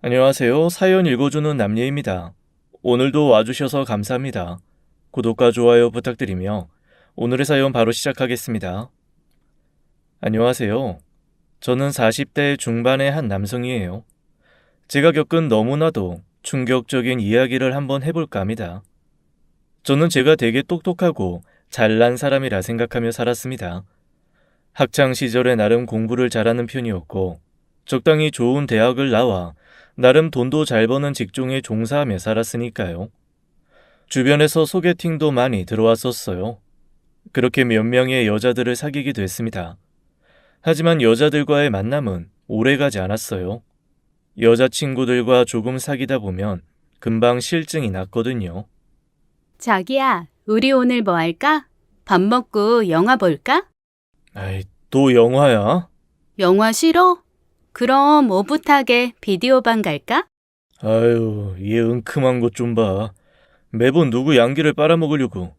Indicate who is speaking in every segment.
Speaker 1: 안녕하세요. 사연 읽어주는 남예입니다. 오늘도 와주셔서 감사합니다. 구독과 좋아요 부탁드리며 오늘의 사연 바로 시작하겠습니다. 안녕하세요. 저는 40대 중반의 한 남성이에요. 제가 겪은 너무나도 충격적인 이야기를 한번 해볼까 합니다. 저는 제가 되게 똑똑하고 잘난 사람이라 생각하며 살았습니다. 학창 시절에 나름 공부를 잘하는 편이었고 적당히 좋은 대학을 나와 나름 돈도 잘 버는 직종에 종사하며 살았으니까요. 주변에서 소개팅도 많이 들어왔었어요. 그렇게 몇 명의 여자들을 사귀게 됐습니다. 하지만 여자들과의 만남은 오래가지 않았어요. 여자친구들과 조금 사귀다 보면 금방 실증이 났거든요.
Speaker 2: 자기야, 우리 오늘 뭐 할까? 밥 먹고 영화 볼까?
Speaker 1: 아이, 또 영화야?
Speaker 2: 영화 싫어? 그럼 오붓하게 비디오방 갈까?
Speaker 1: 아유, 얘 은큼한 것 좀 봐. 매번 누구 양기를 빨아먹으려고.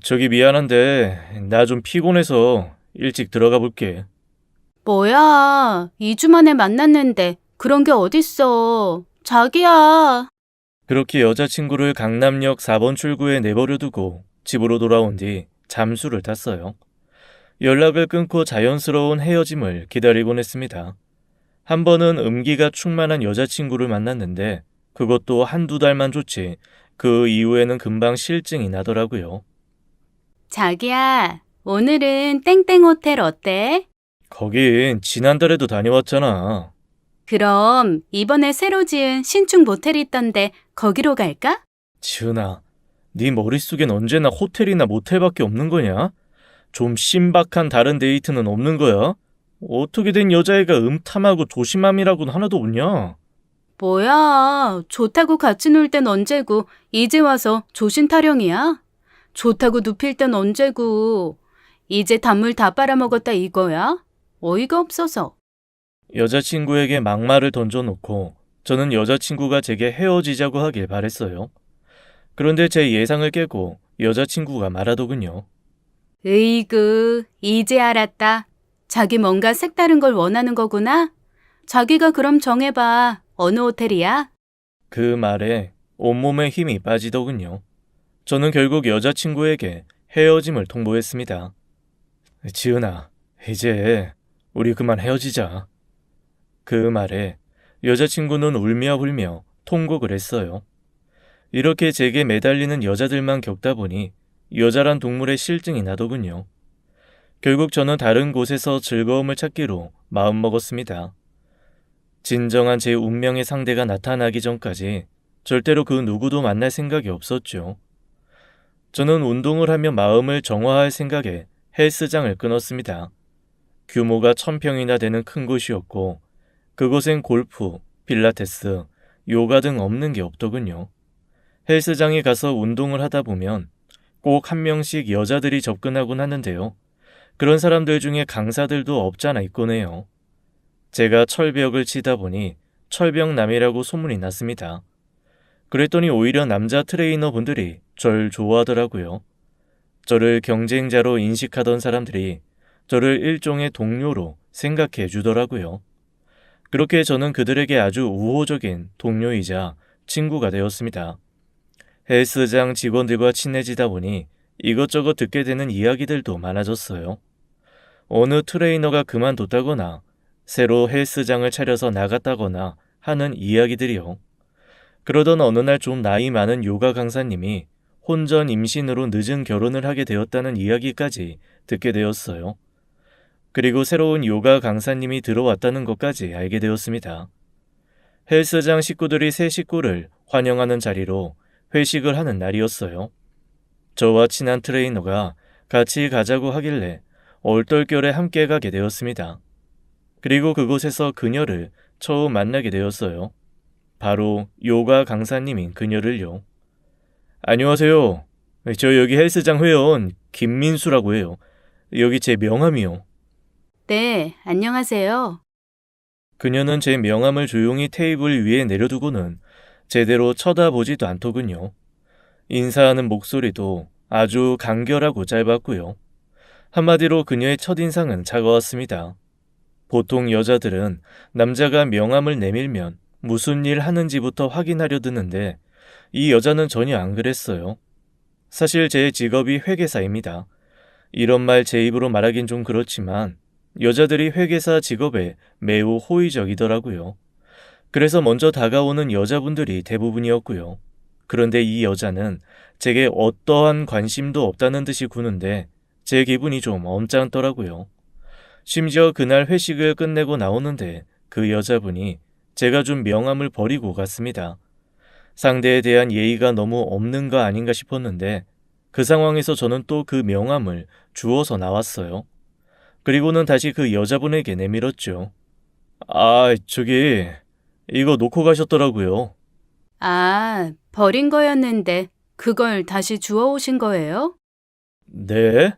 Speaker 1: 저기 미안한데 나 좀 피곤해서 일찍 들어가 볼게.
Speaker 2: 뭐야, 2주 만에 만났는데 그런 게 어딨어. 자기야.
Speaker 1: 그렇게 여자친구를 강남역 4번 출구에 내버려 두고 집으로 돌아온 뒤 잠수를 탔어요. 연락을 끊고 자연스러운 헤어짐을 기다리곤 했습니다. 한 번은 음기가 충만한 여자친구를 만났는데 그것도 한두 달만 좋지 그 이후에는 금방 실증이 나더라고요.
Speaker 2: 자기야, 오늘은 땡땡 호텔 어때?
Speaker 1: 거긴 지난달에도 다녀왔잖아.
Speaker 2: 그럼 이번에 새로 지은 신축 모텔 있던데 거기로 갈까?
Speaker 1: 지은아, 네 머릿속엔 언제나 호텔이나 모텔밖에 없는 거냐? 좀 신박한 다른 데이트는 없는 거야? 어떻게 된 여자애가 음탐하고 조심함이라고는 하나도 없냐?
Speaker 2: 뭐야, 좋다고 같이 놀 땐 언제고 이제 와서 조신 타령이야? 좋다고 눕힐 땐 언제고 이제 단물 다 빨아먹었다 이거야? 어이가 없어서.
Speaker 1: 여자친구에게 막말을 던져놓고 저는 여자친구가 제게 헤어지자고 하길 바랬어요. 그런데 제 예상을 깨고 여자친구가 말하더군요.
Speaker 2: 으이그, 이제 알았다. 자기 뭔가 색다른 걸 원하는 거구나? 자기가 그럼 정해봐. 어느 호텔이야?
Speaker 1: 그 말에 온몸에 힘이 빠지더군요. 저는 결국 여자친구에게 헤어짐을 통보했습니다. 지은아, 이제 우리 그만 헤어지자. 그 말에 여자친구는 울며 불며 통곡을 했어요. 이렇게 제게 매달리는 여자들만 겪다 보니 여자란 동물의 실증이 나더군요. 결국 저는 다른 곳에서 즐거움을 찾기로 마음먹었습니다. 진정한 제 운명의 상대가 나타나기 전까지 절대로 그 누구도 만날 생각이 없었죠. 저는 운동을 하며 마음을 정화할 생각에 헬스장을 끊었습니다. 규모가 1000평이나 되는 큰 곳이었고 그곳엔 골프, 필라테스, 요가 등 없는 게 없더군요. 헬스장에 가서 운동을 하다 보면 꼭 한 명씩 여자들이 접근하곤 하는데요. 그런 사람들 중에 강사들도 없잖아 있곤 해요. 제가 철벽을 치다 보니 철벽남이라고 소문이 났습니다. 그랬더니 오히려 남자 트레이너 분들이 절 좋아하더라고요. 저를 경쟁자로 인식하던 사람들이 저를 일종의 동료로 생각해 주더라고요. 그렇게 저는 그들에게 아주 우호적인 동료이자 친구가 되었습니다. 헬스장 직원들과 친해지다 보니 이것저것 듣게 되는 이야기들도 많아졌어요. 어느 트레이너가 그만뒀다거나 새로 헬스장을 차려서 나갔다거나 하는 이야기들이요. 그러던 어느 날 좀 나이 많은 요가 강사님이 혼전 임신으로 늦은 결혼을 하게 되었다는 이야기까지 듣게 되었어요. 그리고 새로운 요가 강사님이 들어왔다는 것까지 알게 되었습니다. 헬스장 식구들이 새 식구를 환영하는 자리로 회식을 하는 날이었어요. 저와 친한 트레이너가 같이 가자고 하길래 얼떨결에 함께 가게 되었습니다. 그리고 그곳에서 그녀를 처음 만나게 되었어요. 바로 요가 강사님인 그녀를요. 안녕하세요. 저 여기 헬스장 회원 김민수라고 해요. 여기 제 명함이요.
Speaker 2: 네, 안녕하세요.
Speaker 1: 그녀는 제 명함을 조용히 테이블 위에 내려두고는 제대로 쳐다보지도 않더군요. 인사하는 목소리도 아주 간결하고 짧았고요. 한마디로 그녀의 첫인상은 차가웠습니다. 보통 여자들은 남자가 명함을 내밀면 무슨 일 하는지부터 확인하려 드는데 이 여자는 전혀 안 그랬어요. 사실 제 직업이 회계사입니다. 이런 말 제 입으로 말하긴 좀 그렇지만 여자들이 회계사 직업에 매우 호의적이더라고요. 그래서 먼저 다가오는 여자분들이 대부분이었고요. 그런데 이 여자는 제게 어떠한 관심도 없다는 듯이 구는데 제 기분이 좀 언짢더라고요. 심지어 그날 회식을 끝내고 나오는데 그 여자분이 제가 준 명함을 버리고 갔습니다. 상대에 대한 예의가 너무 없는 거 아닌가 싶었는데 그 상황에서 저는 또 그 명함을 주워서 나왔어요. 그리고는 다시 그 여자분에게 내밀었죠. 아, 저기 이거 놓고 가셨더라고요.
Speaker 2: 아, 버린 거였는데 그걸 다시 주워오신 거예요?
Speaker 1: 네?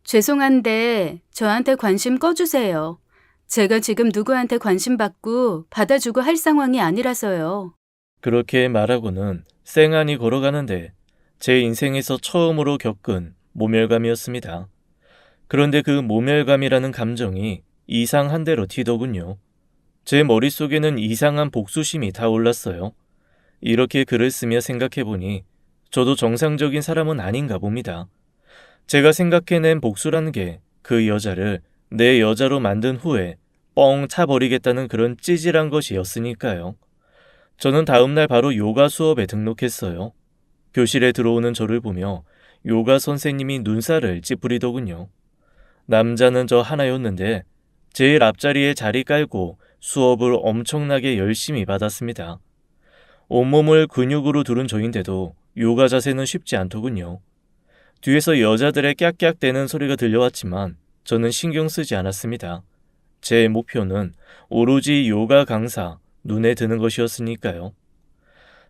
Speaker 2: 죄송한데 저한테 관심 꺼주세요. 제가 지금 누구한테 관심 받고 받아주고 할 상황이 아니라서요.
Speaker 1: 그렇게 말하고는 쌩안이 걸어가는데 제 인생에서 처음으로 겪은 모멸감이었습니다. 그런데 그 모멸감이라는 감정이 이상한 대로 튀더군요. 제 머릿속에는 이상한 복수심이 타올랐어요. 이렇게 글을 쓰며 생각해보니 저도 정상적인 사람은 아닌가 봅니다. 제가 생각해낸 복수라는 게 그 여자를 내 여자로 만든 후에 뻥 차버리겠다는 그런 찌질한 것이었으니까요. 저는 다음날 바로 요가 수업에 등록했어요. 교실에 들어오는 저를 보며 요가 선생님이 눈살을 찌푸리더군요. 남자는 저 하나였는데 제일 앞자리에 자리 깔고 수업을 엄청나게 열심히 받았습니다. 온몸을 근육으로 두른 저인데도 요가 자세는 쉽지 않더군요. 뒤에서 여자들의 깍깍대는 소리가 들려왔지만 저는 신경 쓰지 않았습니다. 제 목표는 오로지 요가 강사, 눈에 드는 것이었으니까요.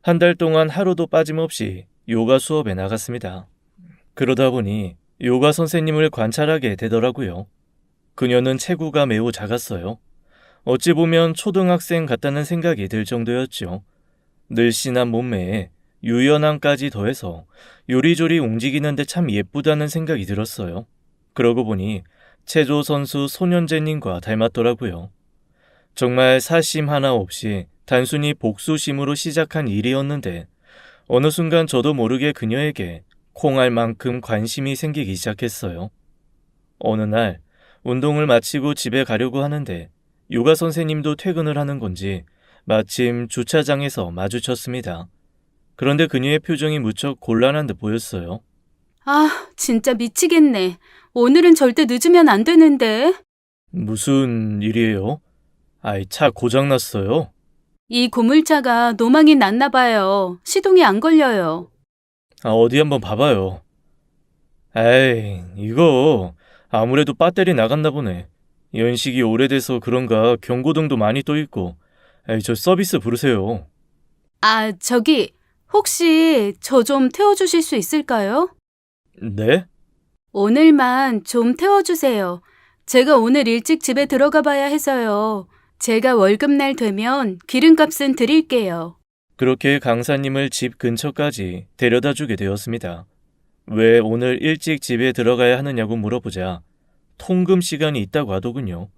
Speaker 1: 한 달 동안 하루도 빠짐없이 요가 수업에 나갔습니다. 그러다 보니 요가 선생님을 관찰하게 되더라고요. 그녀는 체구가 매우 작았어요. 어찌 보면 초등학생 같다는 생각이 들 정도였죠. 늘씬한 몸매에 유연함까지 더해서 요리조리 움직이는데 참 예쁘다는 생각이 들었어요. 그러고 보니 체조 선수 손현재님과 닮았더라고요. 정말 사심 하나 없이 단순히 복수심으로 시작한 일이었는데 어느 순간 저도 모르게 그녀에게 콩알 만큼 관심이 생기기 시작했어요. 어느 날 운동을 마치고 집에 가려고 하는데 요가 선생님도 퇴근을 하는 건지 마침 주차장에서 마주쳤습니다. 그런데 그녀의 표정이 무척 곤란한 듯 보였어요.
Speaker 2: 아, 진짜 미치겠네. 오늘은 절대 늦으면 안 되는데.
Speaker 1: 무슨 일이에요? 아이, 차 고장났어요.
Speaker 2: 이 고물차가 노망이 났나 봐요. 시동이 안 걸려요.
Speaker 1: 아, 어디 한번 봐봐요. 에이, 이거 아무래도 배터리 나갔나 보네. 연식이 오래돼서 그런가 경고등도 많이 떠 있고. 에이, 저 서비스 부르세요.
Speaker 2: 아, 저기 혹시 저 좀 태워주실 수 있을까요?
Speaker 1: 네?
Speaker 2: 오늘만 좀 태워주세요. 제가 오늘 일찍 집에 들어가 봐야 해서요. 제가 월급날 되면 기름값은 드릴게요.
Speaker 1: 그렇게 강사님을 집 근처까지 데려다 주게 되었습니다. 왜 오늘 일찍 집에 들어가야 하느냐고 물어보자 통금 시간이 있다고 하더군요.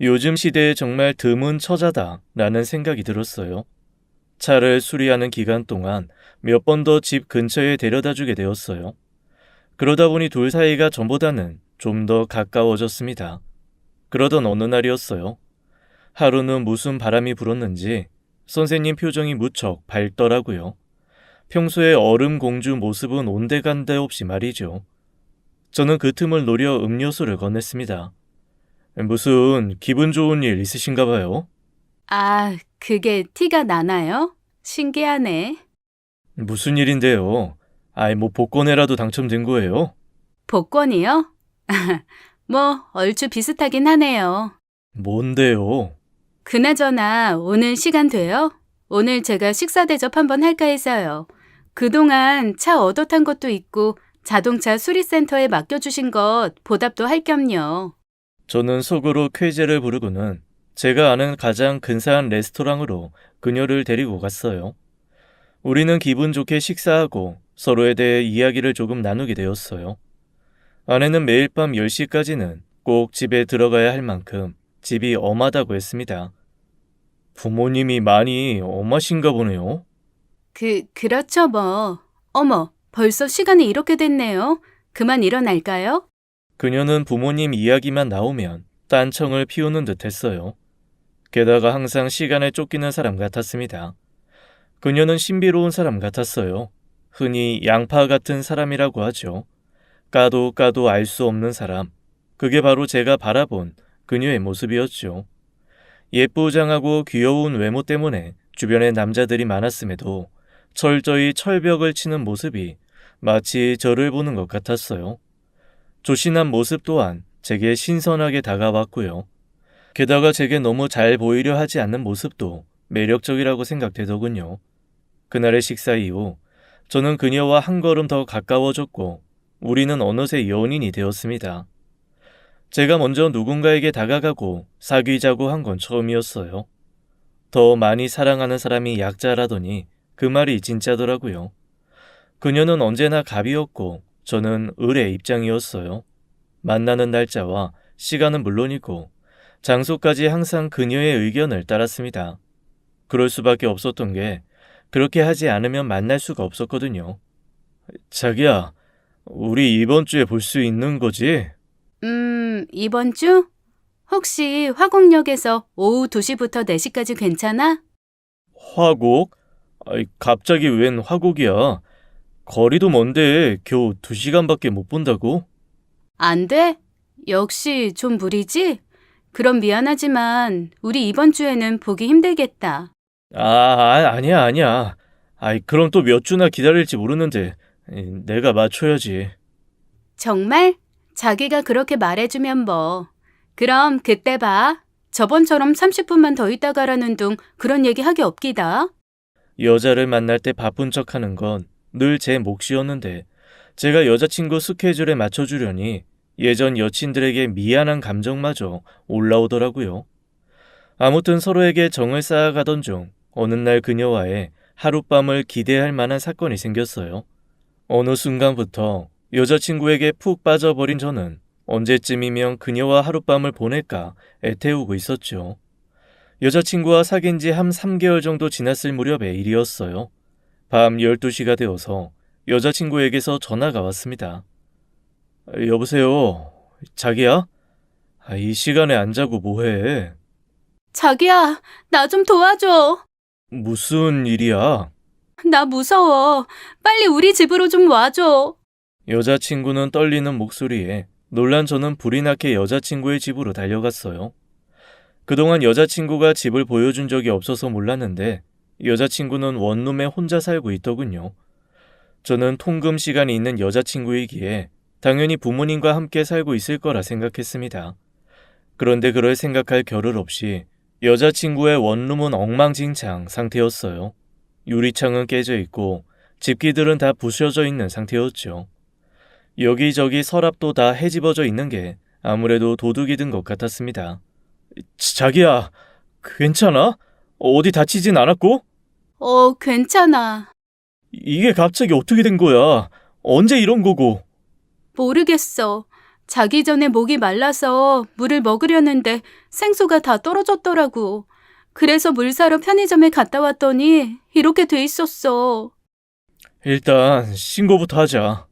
Speaker 1: 요즘 시대에 정말 드문 처자다 라는 생각이 들었어요. 차를 수리하는 기간 동안 몇 번 더 집 근처에 데려다 주게 되었어요. 그러다 보니 둘 사이가 전보다는 좀 더 가까워졌습니다. 그러던 어느 날이었어요. 하루는 무슨 바람이 불었는지 선생님 표정이 무척 밝더라고요. 평소에 얼음 공주 모습은 온데간데 없이 말이죠. 저는 그 틈을 노려 음료수를 건넸습니다. 무슨 기분 좋은 일 있으신가 봐요?
Speaker 2: 아, 그게 티가 나나요? 신기하네.
Speaker 1: 무슨 일인데요? 아이, 뭐 복권에라도 당첨된 거예요?
Speaker 2: 복권이요? 뭐 얼추 비슷하긴 하네요.
Speaker 1: 뭔데요?
Speaker 2: 그나저나 오늘 시간 돼요? 오늘 제가 식사 대접 한번 할까 해서요. 그동안 차 얻어 탄 것도 있고 자동차 수리센터에 맡겨주신 것 보답도 할 겸요.
Speaker 1: 저는 속으로 쾌재를 부르고는 제가 아는 가장 근사한 레스토랑으로 그녀를 데리고 갔어요. 우리는 기분 좋게 식사하고 서로에 대해 이야기를 조금 나누게 되었어요. 아내는 매일 밤 10시까지는 꼭 집에 들어가야 할 만큼 집이 엄하다고 했습니다. 부모님이 많이 엄하신가 보네요.
Speaker 2: 그렇죠 뭐. 어머, 벌써 시간이 이렇게 됐네요. 그만 일어날까요?
Speaker 1: 그녀는 부모님 이야기만 나오면 딴청을 피우는 듯 했어요. 게다가 항상 시간에 쫓기는 사람 같았습니다. 그녀는 신비로운 사람 같았어요. 흔히 양파 같은 사람이라고 하죠. 까도 까도 알 수 없는 사람. 그게 바로 제가 바라본 그녀의 모습이었죠. 예쁘장하고 귀여운 외모 때문에 주변에 남자들이 많았음에도 철저히 철벽을 치는 모습이 마치 저를 보는 것 같았어요. 조신한 모습 또한 제게 신선하게 다가왔고요. 게다가 제게 너무 잘 보이려 하지 않는 모습도 매력적이라고 생각되더군요. 그날의 식사 이후 저는 그녀와 한 걸음 더 가까워졌고 우리는 어느새 연인이 되었습니다. 제가 먼저 누군가에게 다가가고 사귀자고 한 건 처음이었어요. 더 많이 사랑하는 사람이 약자라더니 그 말이 진짜더라고요. 그녀는 언제나 갑이었고 저는 을의 입장이었어요. 만나는 날짜와 시간은 물론이고 장소까지 항상 그녀의 의견을 따랐습니다. 그럴 수밖에 없었던 게 그렇게 하지 않으면 만날 수가 없었거든요. 자기야, 우리 이번 주에 볼 수 있는 거지?
Speaker 2: 이번 주? 혹시 화곡역에서 오후 2시부터 4시까지 괜찮아?
Speaker 1: 화곡? 아이, 갑자기 웬 화곡이야? 거리도 먼데 겨우 2시간밖에 못 본다고?
Speaker 2: 안 돼? 역시 좀 무리지? 그럼 미안하지만 우리 이번 주에는 보기 힘들겠다.
Speaker 1: 아니야. 아이, 그럼 또 몇 주나 기다릴지 모르는데 내가 맞춰야지.
Speaker 2: 정말? 자기가 그렇게 말해주면 뭐. 그럼 그때 봐. 저번처럼 30분만 더 있다 가라는 둥 그런 얘기 하기 없기다.
Speaker 1: 여자를 만날 때 바쁜 척하는 건 늘 제 몫이었는데 제가 여자친구 스케줄에 맞춰주려니 예전 여친들에게 미안한 감정마저 올라오더라고요. 아무튼 서로에게 정을 쌓아가던 중 어느 날 그녀와의 하룻밤을 기대할 만한 사건이 생겼어요. 어느 순간부터 여자친구에게 푹 빠져버린 저는 언제쯤이면 그녀와 하룻밤을 보낼까 애태우고 있었죠. 여자친구와 사귄 지 한 3개월 정도 지났을 무렵의 일이었어요. 밤 12시가 되어서 여자친구에게서 전화가 왔습니다. 여보세요, 자기야? 이 시간에 안 자고 뭐해?
Speaker 2: 자기야, 나 좀 도와줘.
Speaker 1: 무슨 일이야?
Speaker 2: 나 무서워. 빨리 우리 집으로 좀 와줘.
Speaker 1: 여자친구는 떨리는 목소리에 놀란 저는 불이 나게 여자친구의 집으로 달려갔어요. 그동안 여자친구가 집을 보여준 적이 없어서 몰랐는데 여자친구는 원룸에 혼자 살고 있더군요. 저는 통금 시간이 있는 여자친구이기에 당연히 부모님과 함께 살고 있을 거라 생각했습니다. 그런데 그럴 생각할 겨를 없이 여자친구의 원룸은 엉망진창 상태였어요. 유리창은 깨져 있고 집기들은 다 부셔져 있는 상태였죠. 여기저기 서랍도 다 헤집어져 있는 게 아무래도 도둑이 든 것 같았습니다. 자기야, 괜찮아? 어디 다치진 않았고?
Speaker 2: 괜찮아.
Speaker 1: 이게 갑자기 어떻게 된 거야? 언제 이런 거고?
Speaker 2: 모르겠어. 자기 전에 목이 말라서 물을 먹으려는데 생수가 다 떨어졌더라고. 그래서 물 사러 편의점에 갔다 왔더니 이렇게 돼 있었어.
Speaker 1: 일단 신고부터 하자.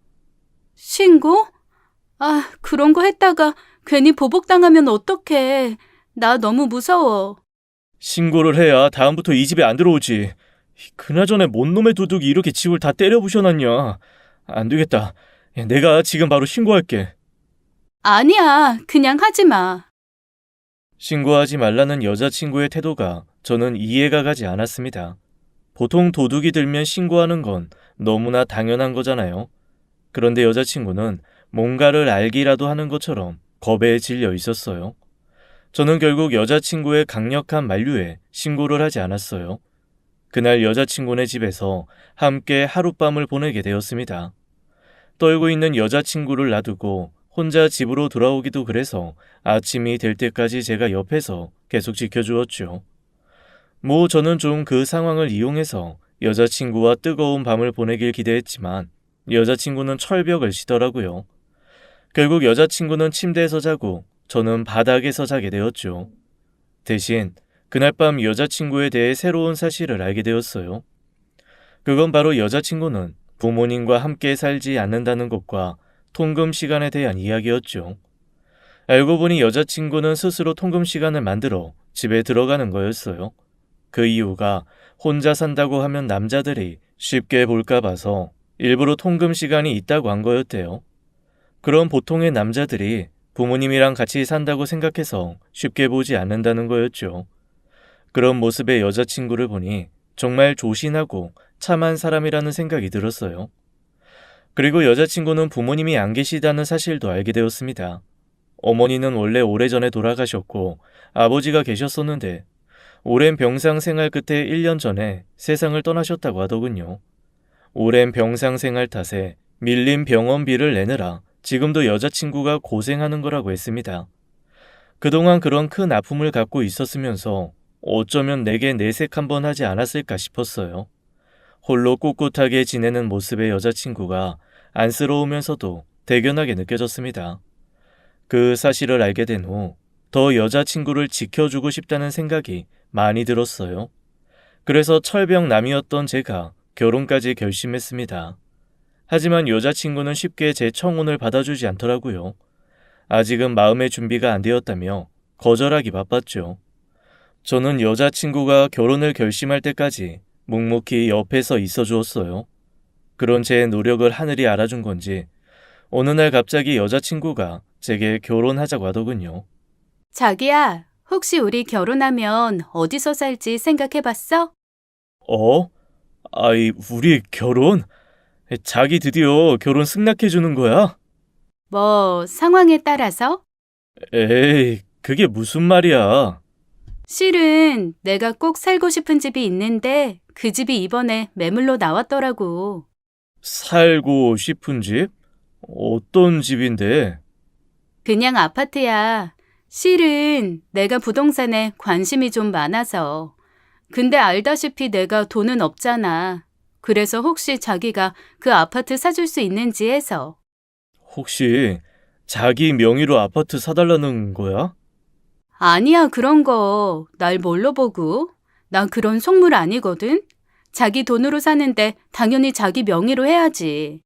Speaker 2: 신고? 아, 그런 거 했다가 괜히 보복당하면 어떡해. 나 너무 무서워.
Speaker 1: 신고를 해야 다음부터 이 집에 안 들어오지. 그나저나 뭔 놈의 도둑이 이렇게 집을 다 때려 부셔놨냐. 안 되겠다. 내가 지금 바로 신고할게.
Speaker 2: 아니야, 그냥 하지 마.
Speaker 1: 신고하지 말라는 여자친구의 태도가 저는 이해가 가지 않았습니다. 보통 도둑이 들면 신고하는 건 너무나 당연한 거잖아요. 그런데 여자친구는 뭔가를 알기라도 하는 것처럼 겁에 질려 있었어요. 저는 결국 여자친구의 강력한 만류에 신고를 하지 않았어요. 그날 여자친구네 집에서 함께 하룻밤을 보내게 되었습니다. 떨고 있는 여자친구를 놔두고 혼자 집으로 돌아오기도 그래서 아침이 될 때까지 제가 옆에서 계속 지켜주었죠. 저는 좀 그 상황을 이용해서 여자친구와 뜨거운 밤을 보내길 기대했지만 여자친구는 철벽을 치더라고요. 결국 여자친구는 침대에서 자고 저는 바닥에서 자게 되었죠. 대신 그날 밤 여자친구에 대해 새로운 사실을 알게 되었어요. 그건 바로 여자친구는 부모님과 함께 살지 않는다는 것과 통금 시간에 대한 이야기였죠. 알고 보니 여자친구는 스스로 통금 시간을 만들어 집에 들어가는 거였어요. 그 이유가 혼자 산다고 하면 남자들이 쉽게 볼까 봐서 일부러 통금 시간이 있다고 한 거였대요. 그럼 보통의 남자들이 부모님이랑 같이 산다고 생각해서 쉽게 보지 않는다는 거였죠. 그런 모습의 여자친구를 보니 정말 조신하고 참한 사람이라는 생각이 들었어요. 그리고 여자친구는 부모님이 안 계시다는 사실도 알게 되었습니다. 어머니는 원래 오래전에 돌아가셨고 아버지가 계셨었는데 오랜 병상 생활 끝에 1년 전에 세상을 떠나셨다고 하더군요. 오랜 병상 생활 탓에 밀린 병원비를 내느라 지금도 여자친구가 고생하는 거라고 했습니다. 그동안 그런 큰 아픔을 갖고 있었으면서 어쩌면 내게 내색 한번 하지 않았을까 싶었어요. 홀로 꿋꿋하게 지내는 모습의 여자친구가 안쓰러우면서도 대견하게 느껴졌습니다. 그 사실을 알게 된 후 더 여자친구를 지켜주고 싶다는 생각이 많이 들었어요. 그래서 철벽남이었던 제가 결혼까지 결심했습니다. 하지만 여자친구는 쉽게 제 청혼을 받아주지 않더라고요. 아직은 마음의 준비가 안 되었다며 거절하기 바빴죠. 저는 여자친구가 결혼을 결심할 때까지 묵묵히 옆에서 있어 주었어요. 그런 제 노력을 하늘이 알아준 건지 어느 날 갑자기 여자친구가 제게 결혼하자고 하더군요.
Speaker 2: 자기야, 혹시 우리 결혼하면 어디서 살지 생각해봤어?
Speaker 1: 어? 아이, 우리 결혼? 자기 드디어 결혼 승낙해주는 거야?
Speaker 2: 뭐, 상황에 따라서?
Speaker 1: 에이, 그게 무슨 말이야.
Speaker 2: 실은 내가 꼭 살고 싶은 집이 있는데 그 집이 이번에 매물로 나왔더라고.
Speaker 1: 살고 싶은 집? 어떤 집인데?
Speaker 2: 그냥 아파트야. 실은 내가 부동산에 관심이 좀 많아서. 근데 알다시피 내가 돈은 없잖아. 그래서 혹시 자기가 그 아파트 사줄 수 있는지 해서.
Speaker 1: 혹시 자기 명의로 아파트 사달라는 거야?
Speaker 2: 아니야, 그런 거. 날 뭘로 보고? 난 그런 속물 아니거든. 자기 돈으로 사는데 당연히 자기 명의로 해야지.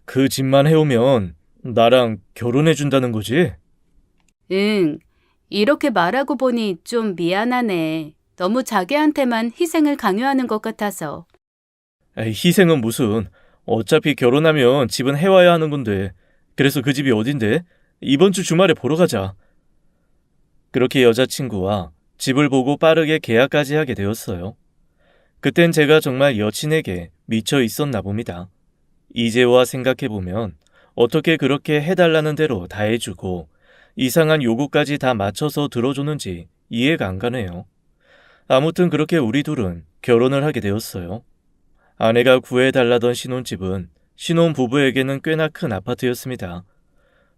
Speaker 1: 그 집만 해오면 나랑 결혼해준다는 거지?
Speaker 2: 응. 이렇게 말하고 보니 좀 미안하네. 너무 자기한테만 희생을 강요하는 것 같아서.
Speaker 1: 에이, 희생은 무슨. 어차피 결혼하면 집은 해와야 하는 건데. 그래서 그 집이 어딘데? 이번 주 주말에 보러 가자. 그렇게 여자친구와 집을 보고 빠르게 계약까지 하게 되었어요. 그땐 제가 정말 여친에게 미쳐 있었나 봅니다. 이제와 생각해보면 어떻게 그렇게 해달라는 대로 다 해주고 이상한 요구까지 다 맞춰서 들어주는지 이해가 안 가네요. 아무튼 그렇게 우리 둘은 결혼을 하게 되었어요. 아내가 구해달라던 신혼집은 신혼부부에게는 꽤나 큰 아파트였습니다.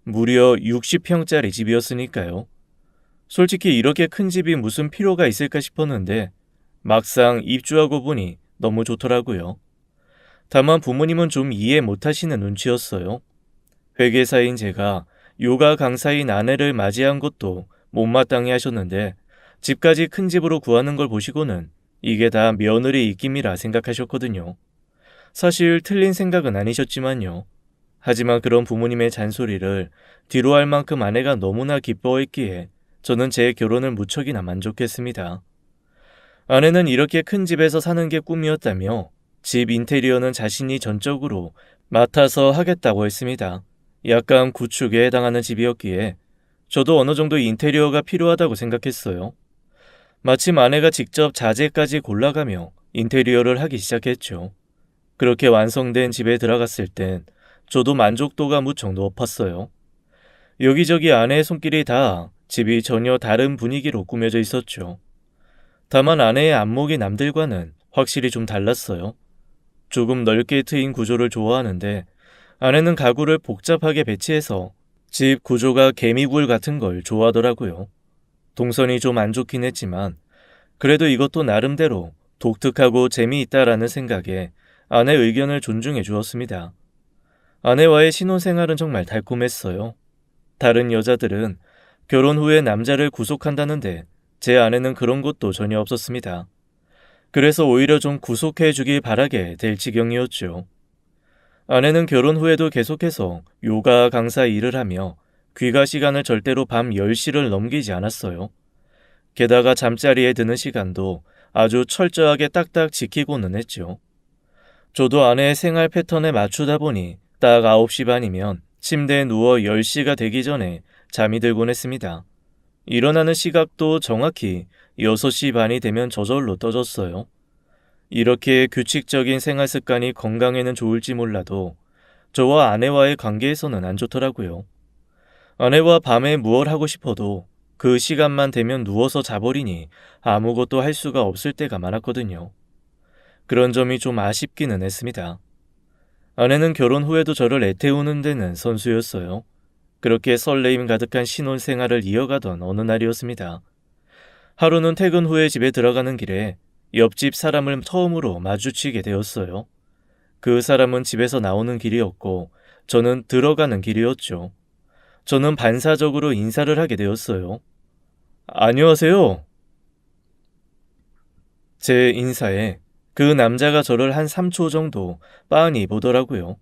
Speaker 1: 무려 60평짜리 집이었으니까요. 솔직히 이렇게 큰 집이 무슨 필요가 있을까 싶었는데 막상 입주하고 보니 너무 좋더라고요. 다만 부모님은 좀 이해 못하시는 눈치였어요. 회계사인 제가 요가 강사인 아내를 맞이한 것도 못마땅해 하셨는데 집까지 큰 집으로 구하는 걸 보시고는 이게 다 며느리 입김이라 생각하셨거든요. 사실 틀린 생각은 아니셨지만요. 하지만 그런 부모님의 잔소리를 뒤로 할 만큼 아내가 너무나 기뻐했기에 저는 제 결혼을 무척이나 만족했습니다. 아내는 이렇게 큰 집에서 사는 게 꿈이었다며 집 인테리어는 자신이 전적으로 맡아서 하겠다고 했습니다. 약간 구축에 해당하는 집이었기에 저도 어느 정도 인테리어가 필요하다고 생각했어요. 마침 아내가 직접 자재까지 골라가며 인테리어를 하기 시작했죠. 그렇게 완성된 집에 들어갔을 땐 저도 만족도가 무척 높았어요. 여기저기 아내의 손길이 닿아 집이 전혀 다른 분위기로 꾸며져 있었죠. 다만 아내의 안목이 남들과는 확실히 좀 달랐어요. 조금 넓게 트인 구조를 좋아하는데 아내는 가구를 복잡하게 배치해서 집 구조가 개미굴 같은 걸 좋아하더라고요. 동선이 좀 안 좋긴 했지만 그래도 이것도 나름대로 독특하고 재미있다라는 생각에 아내 의견을 존중해 주었습니다. 아내와의 신혼생활은 정말 달콤했어요. 다른 여자들은 결혼 후에 남자를 구속한다는데 제 안에는 그런 것도 전혀 없었습니다. 그래서 오히려 좀 구속해 주길 바라게 될 지경이었죠. 아내는 결혼 후에도 계속해서 요가 강사 일을 하며 귀가 시간을 절대로 밤 10시를 넘기지 않았어요. 게다가 잠자리에 드는 시간도 아주 철저하게 딱딱 지키고는 했죠. 저도 아내의 생활 패턴에 맞추다 보니 딱 9시 반이면 침대에 누워 10시가 되기 전에 잠이 들곤 했습니다. 일어나는 시각도 정확히 6시 반이 되면 저절로 떠졌어요. 이렇게 규칙적인 생활 습관이 건강에는 좋을지 몰라도 저와 아내와의 관계에서는 안 좋더라고요. 아내와 밤에 무얼 하고 싶어도 그 시간만 되면 누워서 자버리니 아무것도 할 수가 없을 때가 많았거든요. 그런 점이 좀 아쉽기는 했습니다. 아내는 결혼 후에도 저를 애태우는 데는 선수였어요. 그렇게 설레임 가득한 신혼생활을 이어가던 어느 날이었습니다. 하루는 퇴근 후에 집에 들어가는 길에 옆집 사람을 처음으로 마주치게 되었어요. 그 사람은 집에서 나오는 길이었고 저는 들어가는 길이었죠. 저는 반사적으로 인사를 하게 되었어요. 안녕하세요. 제 인사에 그 남자가 저를 한 3초 정도 빤히 보더라고요.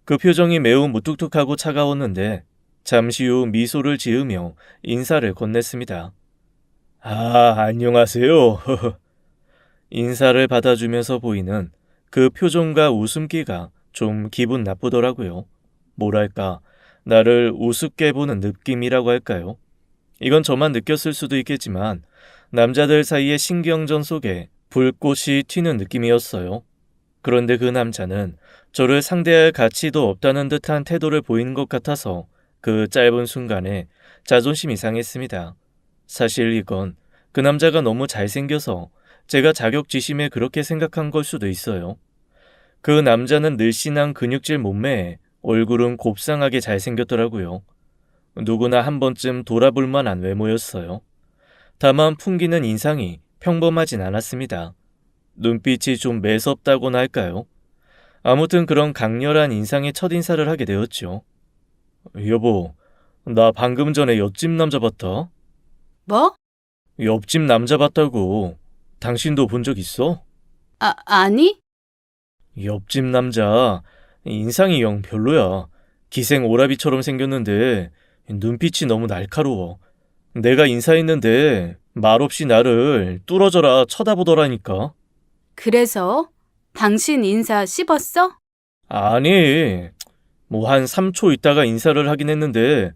Speaker 1: 그 표정이 매우 무뚝뚝하고 차가웠는데 잠시 후 미소를 지으며 인사를 건넸습니다. 아, 안녕하세요. 인사를 받아주면서 보이는 그 표정과 웃음기가 좀 기분 나쁘더라고요. 뭐랄까, 나를 우습게 보는 느낌이라고 할까요? 이건 저만 느꼈을 수도 있겠지만 남자들 사이의 신경전 속에 불꽃이 튀는 느낌이었어요. 그런데 그 남자는 저를 상대할 가치도 없다는 듯한 태도를 보이는 것 같아서 그 짧은 순간에 자존심이 상했습니다. 사실 이건 그 남자가 너무 잘생겨서 제가 자격지심에 그렇게 생각한 걸 수도 있어요. 그 남자는 늘씬한 근육질 몸매에 얼굴은 곱상하게 잘생겼더라고요. 누구나 한 번쯤 돌아볼 만한 외모였어요. 다만 풍기는 인상이 평범하진 않았습니다. 눈빛이 좀 매섭다고나 할까요? 아무튼 그런 강렬한 인상의 첫인사를 하게 되었죠. 여보, 나 방금 전에 옆집 남자 봤다.
Speaker 2: 뭐?
Speaker 1: 옆집 남자 봤다고. 당신도 본 적 있어?
Speaker 2: 아니?
Speaker 1: 옆집 남자 인상이 영 별로야. 기생 오라비처럼 생겼는데 눈빛이 너무 날카로워. 내가 인사했는데 말없이 나를 뚫어져라 쳐다보더라니까.
Speaker 2: 그래서 당신 인사 씹었어?
Speaker 1: 아니, 뭐 한 3초 있다가 인사를 하긴 했는데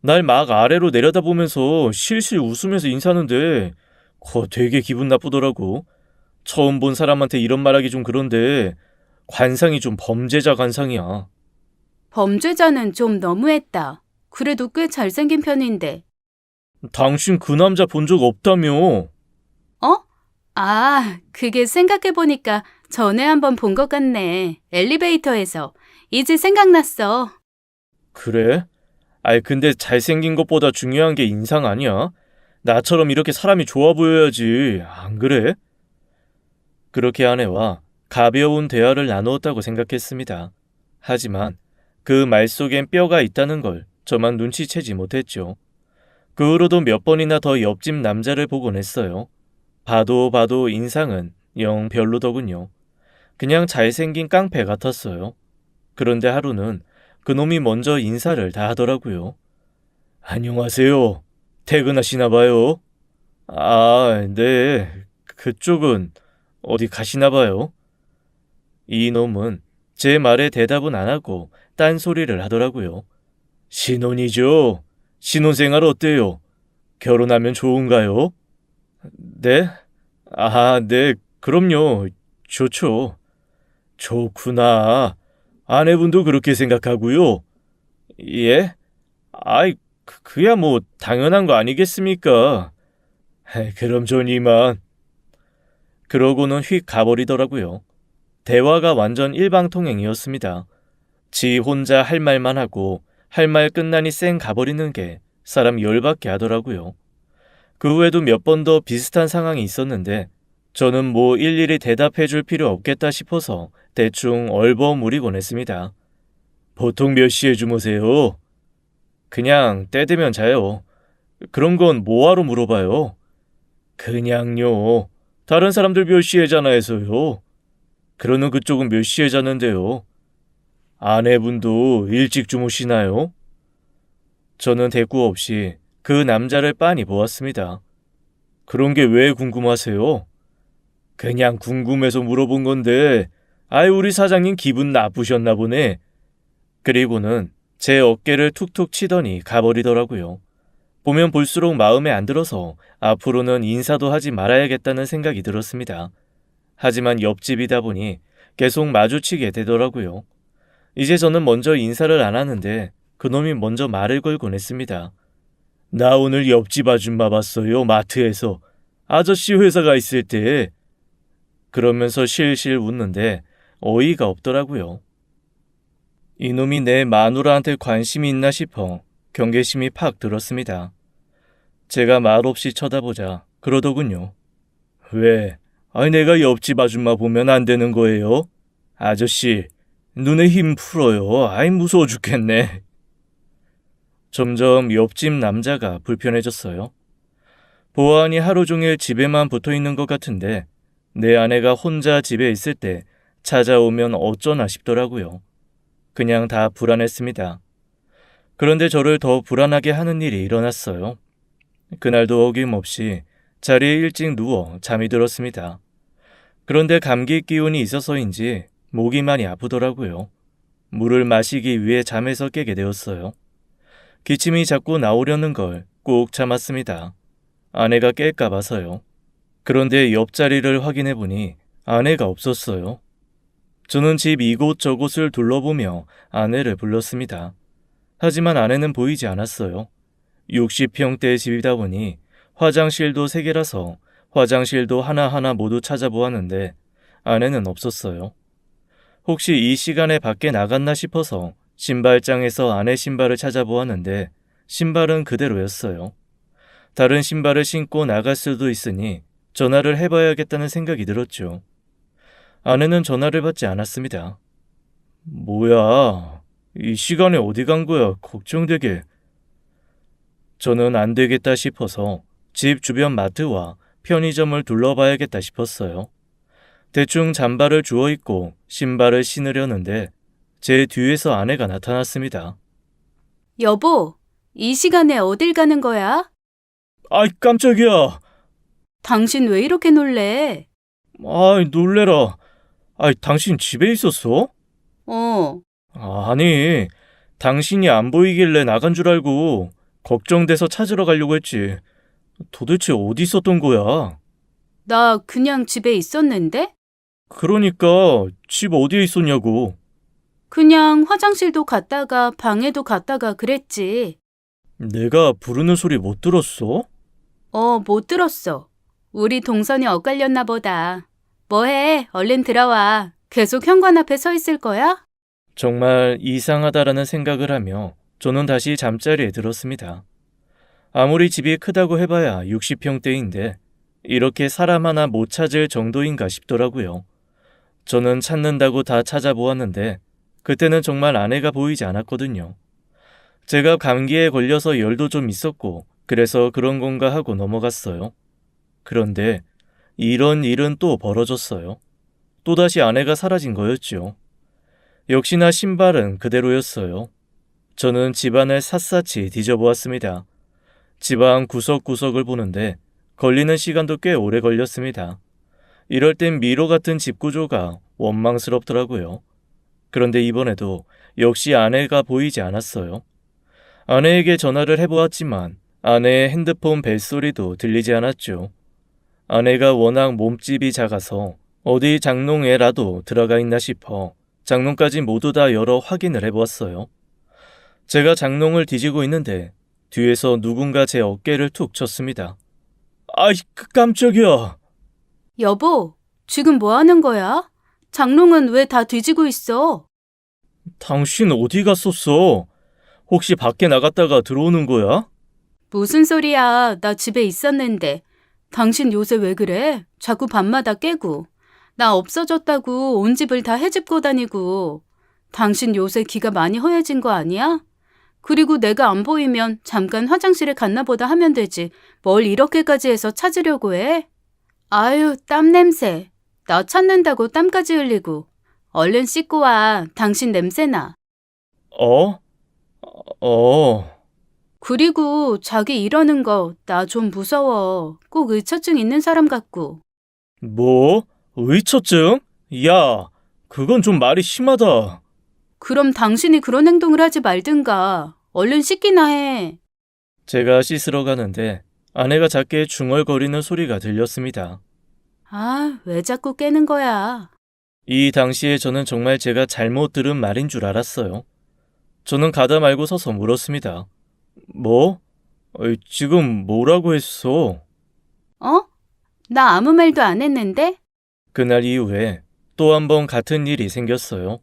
Speaker 1: 날 막 아래로 내려다보면서 실실 웃으면서 인사하는데 그거 되게 기분 나쁘더라고. 처음 본 사람한테 이런 말하기 좀 그런데 관상이 좀 범죄자 관상이야.
Speaker 2: 범죄자는 좀 너무했다. 그래도 꽤 잘생긴 편인데.
Speaker 1: 당신 그 남자 본 적 없다며.
Speaker 2: 어? 아, 그게 생각해보니까 전에 한번 본 것 같네. 엘리베이터에서. 이제 생각났어.
Speaker 1: 그래? 아이 근데 잘생긴 것보다 중요한 게 인상 아니야? 나처럼 이렇게 사람이 좋아 보여야지. 안 그래? 그렇게 아내와 가벼운 대화를 나누었다고 생각했습니다. 하지만 그 말 속엔 뼈가 있다는 걸 저만 눈치채지 못했죠. 그 후로도 몇 번이나 더 옆집 남자를 보곤 했어요. 봐도 인상은 영 별로더군요. 그냥 잘생긴 깡패 같았어요. 그런데 하루는 그놈이 먼저 인사를 다 하더라고요. 안녕하세요. 퇴근하시나 봐요. 아, 네. 그쪽은 어디 가시나 봐요. 이 놈은 제 말에 대답은 안 하고 딴소리를 하더라고요. 신혼이죠. 신혼생활 어때요? 결혼하면 좋은가요? 네? 아, 네. 그럼요. 좋죠. 좋구나. 아내분도 그렇게 생각하고요. 예? 아이, 그야 뭐 당연한 거 아니겠습니까? 그럼 전 이만. 그러고는 휙 가버리더라고요. 대화가 완전 일방통행이었습니다. 지 혼자 할 말만 하고 할 말 끝나니 쌩 가버리는 게 사람 열받게 하더라고요. 그 후에도 몇 번 더 비슷한 상황이 있었는데 저는 뭐 일일이 대답해 줄 필요 없겠다 싶어서 대충 얼버무리곤 했습니다. 보통 몇 시에 주무세요? 그냥 때 되면 자요. 그런 건 뭐하러 물어봐요? 그냥요. 다른 사람들 몇 시에 자나 해서요. 그러는 그쪽은 몇 시에 자는데요? 아내분도 일찍 주무시나요? 저는 대꾸 없이 그 남자를 빤히 보았습니다. 그런 게 왜 궁금하세요? 그냥 궁금해서 물어본 건데, 아이 우리 사장님 기분 나쁘셨나 보네. 그리고는 제 어깨를 툭툭 치더니 가버리더라고요. 보면 볼수록 마음에 안 들어서 앞으로는 인사도 하지 말아야겠다는 생각이 들었습니다. 하지만 옆집이다 보니 계속 마주치게 되더라고요. 이제 저는 먼저 인사를 안 하는데 그놈이 먼저 말을 걸곤 했습니다. 나 오늘 옆집 아줌마 봤어요, 마트에서. 아저씨 회사가 있을 때. 그러면서 실실 웃는데 어이가 없더라고요. 이놈이 내 마누라한테 관심이 있나 싶어 경계심이 팍 들었습니다. 제가 말없이 쳐다보자 그러더군요. 왜? 아니 내가 옆집 아줌마 보면 안 되는 거예요? 아저씨, 눈에 힘 풀어요. 아이 무서워 죽겠네. 점점 옆집 남자가 불편해졌어요. 보아하니 하루 종일 집에만 붙어 있는 것 같은데 내 아내가 혼자 집에 있을 때 찾아오면 어쩌나 싶더라고요. 그냥 다 불안했습니다. 그런데 저를 더 불안하게 하는 일이 일어났어요. 그날도 어김없이 자리에 일찍 누워 잠이 들었습니다. 그런데 감기 기운이 있어서인지 목이 많이 아프더라고요. 물을 마시기 위해 잠에서 깨게 되었어요. 기침이 자꾸 나오려는 걸 꼭 참았습니다. 아내가 깰까 봐서요. 그런데 옆자리를 확인해 보니 아내가 없었어요. 저는 집 이곳저곳을 둘러보며 아내를 불렀습니다. 하지만 아내는 보이지 않았어요. 60평대 집이다 보니 화장실도 3개라서 화장실도 하나하나 모두 찾아보았는데 아내는 없었어요. 혹시 이 시간에 밖에 나갔나 싶어서 신발장에서 아내 신발을 찾아보았는데 신발은 그대로였어요. 다른 신발을 신고 나갈 수도 있으니 전화를 해봐야겠다는 생각이 들었죠. 아내는 전화를 받지 않았습니다. 뭐야, 이 시간에 어디 간 거야, 걱정되게. 저는 안 되겠다 싶어서 집 주변 마트와 편의점을 둘러봐야겠다 싶었어요. 대충 잠바를 주워 입고 신발을 신으려는데 제 뒤에서 아내가 나타났습니다.
Speaker 2: 여보, 이 시간에 어딜 가는 거야?
Speaker 1: 아이 깜짝이야.
Speaker 2: 당신 왜 이렇게 놀래?
Speaker 1: 아이 놀래라. 아이 당신 집에 있었어?
Speaker 2: 어,
Speaker 1: 아니, 당신이 안 보이길래 나간 줄 알고 걱정돼서 찾으러 가려고 했지. 도대체 어디 있었던 거야?
Speaker 2: 나 그냥 집에 있었는데?
Speaker 1: 그러니까 집 어디에 있었냐고.
Speaker 2: 그냥 화장실도 갔다가 방에도 갔다가 그랬지.
Speaker 1: 내가 부르는 소리 못 들었어?
Speaker 2: 못 들었어. 우리 동선이 엇갈렸나 보다. 뭐해? 얼른 들어와. 계속 현관 앞에 서 있을 거야?
Speaker 1: 정말 이상하다라는 생각을 하며 저는 다시 잠자리에 들었습니다. 아무리 집이 크다고 해봐야 60평대인데 이렇게 사람 하나 못 찾을 정도인가 싶더라고요. 저는 찾는다고 다 찾아보았는데 그때는 정말 아내가 보이지 않았거든요. 제가 감기에 걸려서 열도 좀 있었고 그래서 그런 건가 하고 넘어갔어요. 그런데 이런 일은 또 벌어졌어요. 또다시 아내가 사라진 거였죠. 역시나 신발은 그대로였어요. 저는 집안을 샅샅이 뒤져보았습니다. 집안 구석구석을 보는데 걸리는 시간도 꽤 오래 걸렸습니다. 이럴 땐 미로 같은 집 구조가 원망스럽더라고요. 그런데 이번에도 역시 아내가 보이지 않았어요. 아내에게 전화를 해보았지만 아내의 핸드폰 벨소리도 들리지 않았죠. 아내가 워낙 몸집이 작아서 어디 장롱에라도 들어가 있나 싶어 장롱까지 모두 다 열어 확인을 해보았어요. 제가 장롱을 뒤지고 있는데 뒤에서 누군가 제 어깨를 툭 쳤습니다. 아이 깜짝이야.
Speaker 2: 여보, 지금 뭐 하는 거야? 장롱은 왜 다 뒤지고 있어?
Speaker 1: 당신 어디 갔었어? 혹시 밖에 나갔다가 들어오는 거야?
Speaker 2: 무슨 소리야? 나 집에 있었는데. 당신 요새 왜 그래? 자꾸 밤마다 깨고. 나 없어졌다고 온 집을 다 헤집고 다니고. 당신 요새 기가 많이 허해진 거 아니야? 그리고 내가 안 보이면 잠깐 화장실에 갔나 보다 하면 되지. 뭘 이렇게까지 해서 찾으려고 해? 아유, 땀 냄새. 나 찾는다고 땀까지 흘리고. 얼른 씻고 와. 당신 냄새나.
Speaker 1: 어?
Speaker 2: 그리고 자기 이러는 거 나 좀 무서워. 꼭 의처증 있는 사람 같고.
Speaker 1: 뭐? 의처증? 야, 그건 좀 말이 심하다.
Speaker 2: 그럼 당신이 그런 행동을 하지 말든가. 얼른 씻기나 해.
Speaker 1: 제가 씻으러 가는데 아내가 작게 중얼거리는 소리가 들렸습니다.
Speaker 2: 아, 왜 자꾸 깨는 거야?
Speaker 1: 이 당시에 저는 정말 제가 잘못 들은 말인 줄 알았어요. 저는 가다 말고 서서 물었습니다. 뭐? 지금 뭐라고 했어?
Speaker 2: 어? 나 아무 말도 안 했는데?
Speaker 1: 그날 이후에 또 한 번 같은 일이 생겼어요.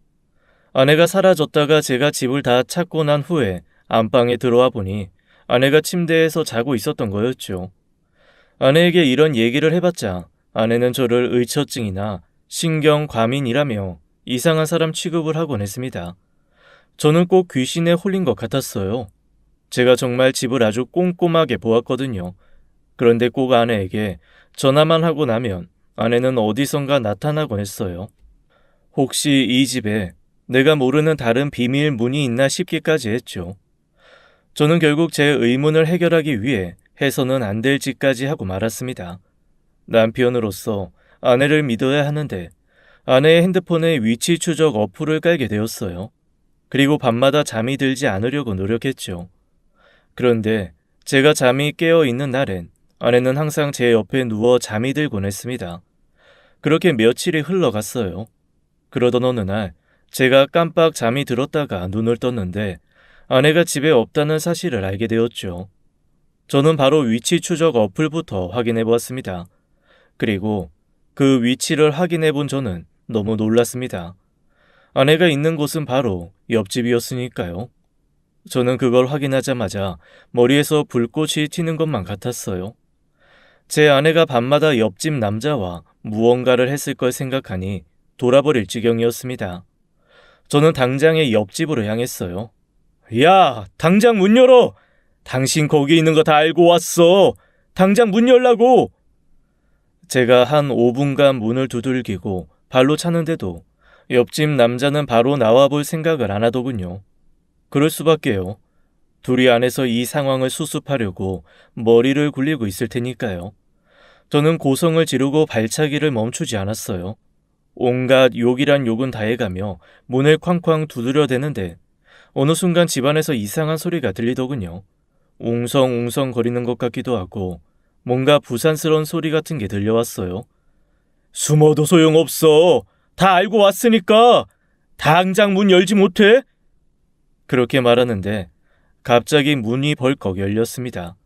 Speaker 1: 아내가 사라졌다가 제가 집을 다 찾고 난 후에 안방에 들어와 보니 아내가 침대에서 자고 있었던 거였죠. 아내에게 이런 얘기를 해봤자 아내는 저를 의처증이나 신경과민이라며 이상한 사람 취급을 하곤 했습니다. 저는 꼭 귀신에 홀린 것 같았어요. 제가 정말 집을 아주 꼼꼼하게 보았거든요. 그런데 꼭 아내에게 전화만 하고 나면 아내는 어디선가 나타나곤 했어요. 혹시 이 집에 내가 모르는 다른 비밀 문이 있나 싶기까지 했죠. 저는 결국 제 의문을 해결하기 위해 해서는 안 될 짓까지 하고 말았습니다. 남편으로서 아내를 믿어야 하는데 아내의 핸드폰에 위치 추적 어플을 깔게 되었어요. 그리고 밤마다 잠이 들지 않으려고 노력했죠. 그런데 제가 잠이 깨어 있는 날엔 아내는 항상 제 옆에 누워 잠이 들곤 했습니다. 그렇게 며칠이 흘러갔어요. 그러던 어느 날 제가 깜빡 잠이 들었다가 눈을 떴는데 아내가 집에 없다는 사실을 알게 되었죠. 저는 바로 위치 추적 어플부터 확인해 보았습니다. 그리고 그 위치를 확인해 본 저는 너무 놀랐습니다. 아내가 있는 곳은 바로 옆집이었으니까요. 저는 그걸 확인하자마자 머리에서 불꽃이 튀는 것만 같았어요. 제 아내가 밤마다 옆집 남자와 무언가를 했을 걸 생각하니 돌아버릴 지경이었습니다. 저는 당장에 옆집으로 향했어요. 야, 당장 문 열어! 당신 거기 있는 거 다 알고 왔어! 당장 문 열라고! 제가 한 5분간 문을 두들기고 발로 차는데도 옆집 남자는 바로 나와볼 생각을 안 하더군요. 그럴 수밖에요. 둘이 안에서 이 상황을 수습하려고 머리를 굴리고 있을 테니까요. 저는 고성을 지르고 발차기를 멈추지 않았어요. 온갖 욕이란 욕은 다 해가며 문을 쾅쾅 두드려대는데 어느 순간 집안에서 이상한 소리가 들리더군요. 웅성웅성 거리는 것 같기도 하고 뭔가 부산스러운 소리 같은 게 들려왔어요. 숨어도 소용없어. 다 알고 왔으니까 당장 문 열지 못해? 그렇게 말하는데 갑자기 문이 벌컥 열렸습니다.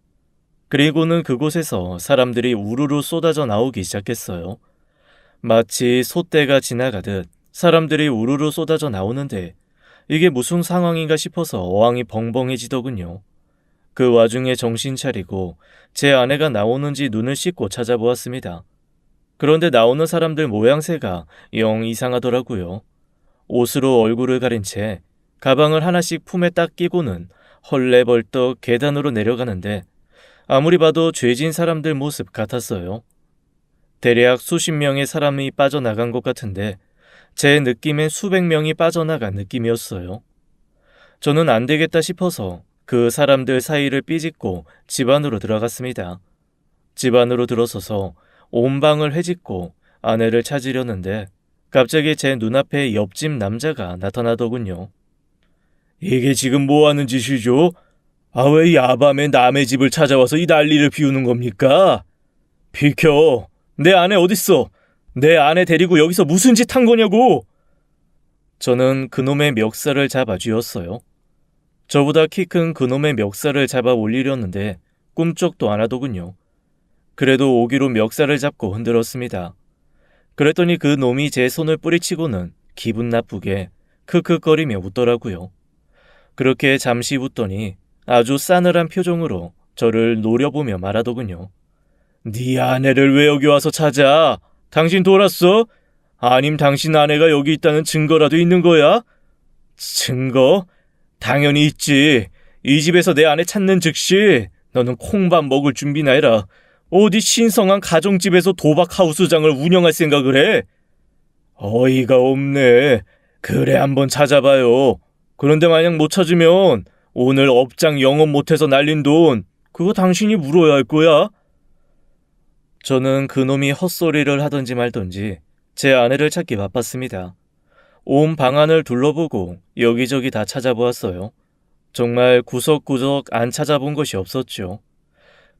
Speaker 1: 그리고는 그곳에서 사람들이 우르르 쏟아져 나오기 시작했어요. 마치 소떼가 지나가듯 사람들이 우르르 쏟아져 나오는데 이게 무슨 상황인가 싶어서 어항이 벙벙해지더군요. 그 와중에 정신 차리고 제 아내가 나오는지 눈을 씻고 찾아보았습니다. 그런데 나오는 사람들 모양새가 영 이상하더라고요. 옷으로 얼굴을 가린 채 가방을 하나씩 품에 딱 끼고는 헐레벌떡 계단으로 내려가는데 아무리 봐도 죄진 사람들 모습 같았어요. 대략 수십 명의 사람이 빠져나간 것 같은데 제 느낌엔 수백 명이 빠져나간 느낌이었어요. 저는 안 되겠다 싶어서 그 사람들 사이를 삐짓고 집 안으로 들어갔습니다. 집 안으로 들어서서 온 방을 헤집고 아내를 찾으려는데 갑자기 제 눈앞에 옆집 남자가 나타나더군요. 이게 지금 뭐 하는 짓이죠? 아, 왜 야밤에 남의 집을 찾아와서 이 난리를 피우는 겁니까? 비켜! 내 아내 어딨어? 내 아내 데리고 여기서 무슨 짓 한 거냐고! 저는 그놈의 멱살을 잡아 쥐었어요. 저보다 키 큰 그놈의 멱살을 잡아 올리려는데 꿈쩍도 안 하더군요. 그래도 오기로 멱살을 잡고 흔들었습니다. 그랬더니 그 놈이 제 손을 뿌리치고는 기분 나쁘게 크크거리며 웃더라고요. 그렇게 잠시 웃더니 아주 싸늘한 표정으로 저를 노려보며 말하더군요. 네 아내를 왜 여기 와서 찾아? 당신 돌았어? 아님 당신 아내가 여기 있다는 증거라도 있는 거야? 증거? 당연히 있지. 이 집에서 내 아내 찾는 즉시 너는 콩밥 먹을 준비나 해라. 어디 신성한 가정집에서 도박 하우스장을 운영할 생각을 해? 어이가 없네. 그래 한번 찾아봐요. 그런데 만약 못 찾으면 오늘 업장 영업 못해서 날린 돈 그거 당신이 물어야 할 거야. 저는 그놈이 헛소리를 하던지 말던지 제 아내를 찾기 바빴습니다. 온 방안을 둘러보고 여기저기 다 찾아보았어요. 정말 구석구석 안 찾아본 것이 없었죠.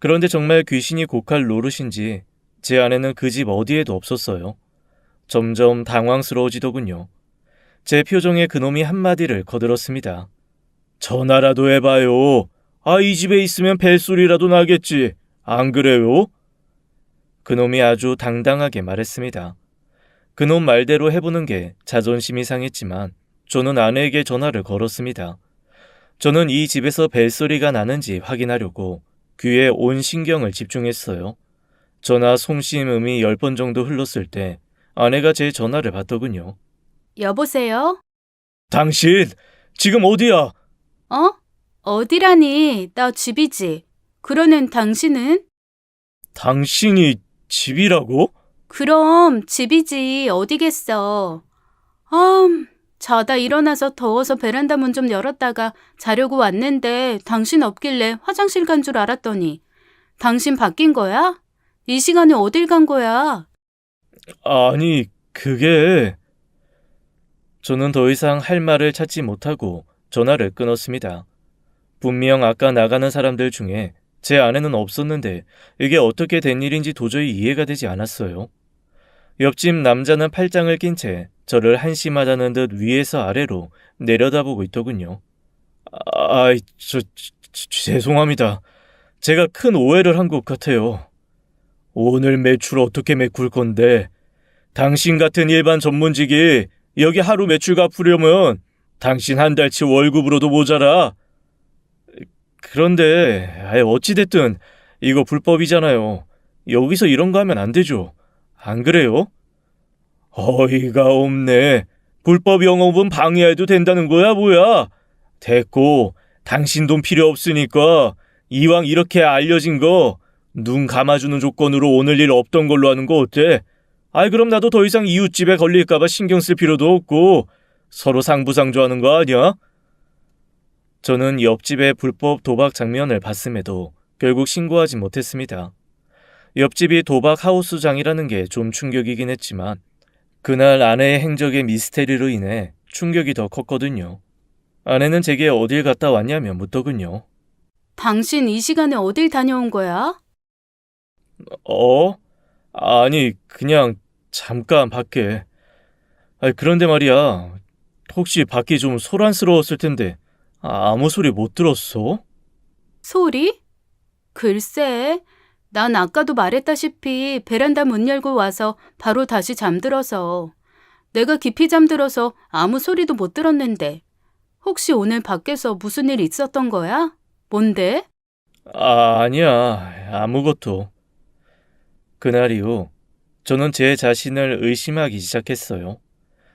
Speaker 1: 그런데 정말 귀신이 곡할 노릇인지 제 아내는 그 집 어디에도 없었어요. 점점 당황스러워지더군요. 제 표정에 그놈이 한마디를 거들었습니다. 전화라도 해봐요. 이 집에 있으면 벨소리라도 나겠지. 안 그래요? 그놈이 아주 당당하게 말했습니다. 그놈 말대로 해보는 게 자존심이 상했지만 저는 아내에게 전화를 걸었습니다. 저는 이 집에서 벨소리가 나는지 확인하려고 귀에 온 신경을 집중했어요. 전화 송심음이 10번 정도 흘렀을 때 아내가 제 전화를 받더군요.
Speaker 2: 여보세요?
Speaker 1: 당신, 지금 어디야?
Speaker 2: 어디라니? 나 집이지. 그러는 당신은?
Speaker 1: 당신이 집이라고?
Speaker 2: 그럼 집이지. 어디겠어. 자다 일어나서 더워서 베란다 문 좀 열었다가 자려고 왔는데 당신 없길래 화장실 간 줄 알았더니 당신 바뀐 거야? 이 시간에 어딜 간 거야?
Speaker 1: 아니, 그게... 저는 더 이상 할 말을 찾지 못하고 전화를 끊었습니다. 분명 아까 나가는 사람들 중에 제 아내는 없었는데 이게 어떻게 된 일인지 도저히 이해가 되지 않았어요. 옆집 남자는 팔짱을 낀 채 저를 한심하다는 듯 위에서 아래로 내려다보고 있더군요. 죄송합니다. 제가 큰 오해를 한 것 같아요. 오늘 매출 어떻게 메꿀 건데 당신 같은 일반 전문직이 여기 하루 매출 갚으려면 당신 한 달치 월급으로도 모자라. 그런데 어찌됐든 이거 불법이잖아요. 여기서 이런 거 하면 안 되죠. 안 그래요? 어이가 없네. 불법 영업은 방해해도 된다는 거야 뭐야? 됐고 당신 돈 필요 없으니까 이왕 이렇게 알려진 거 눈 감아주는 조건으로 오늘 일 없던 걸로 하는 거 어때? 그럼 나도 더 이상 이웃집에 걸릴까봐 신경 쓸 필요도 없고 서로 상부상조하는 거 아니야? 저는 옆집의 불법 도박 장면을 봤음에도 결국 신고하지 못했습니다. 옆집이 도박 하우스장이라는 게 좀 충격이긴 했지만 그날 아내의 행적의 미스테리로 인해 충격이 더 컸거든요. 아내는 제게 어딜 갔다 왔냐며 묻더군요.
Speaker 2: 당신 이 시간에 어딜 다녀온 거야?
Speaker 1: 아니, 그냥 잠깐 밖에. 그런데 말이야, 혹시 밖이 좀 소란스러웠을 텐데 아무 소리 못 들었어?
Speaker 2: 소리? 글쎄, 난 아까도 말했다시피 베란다 문 열고 와서 바로 다시 잠들어서 내가 깊이 잠들어서 아무 소리도 못 들었는데 혹시 오늘 밖에서 무슨 일 있었던 거야? 뭔데?
Speaker 1: 아니야, 아무것도. 그날 이후 저는 제 자신을 의심하기 시작했어요.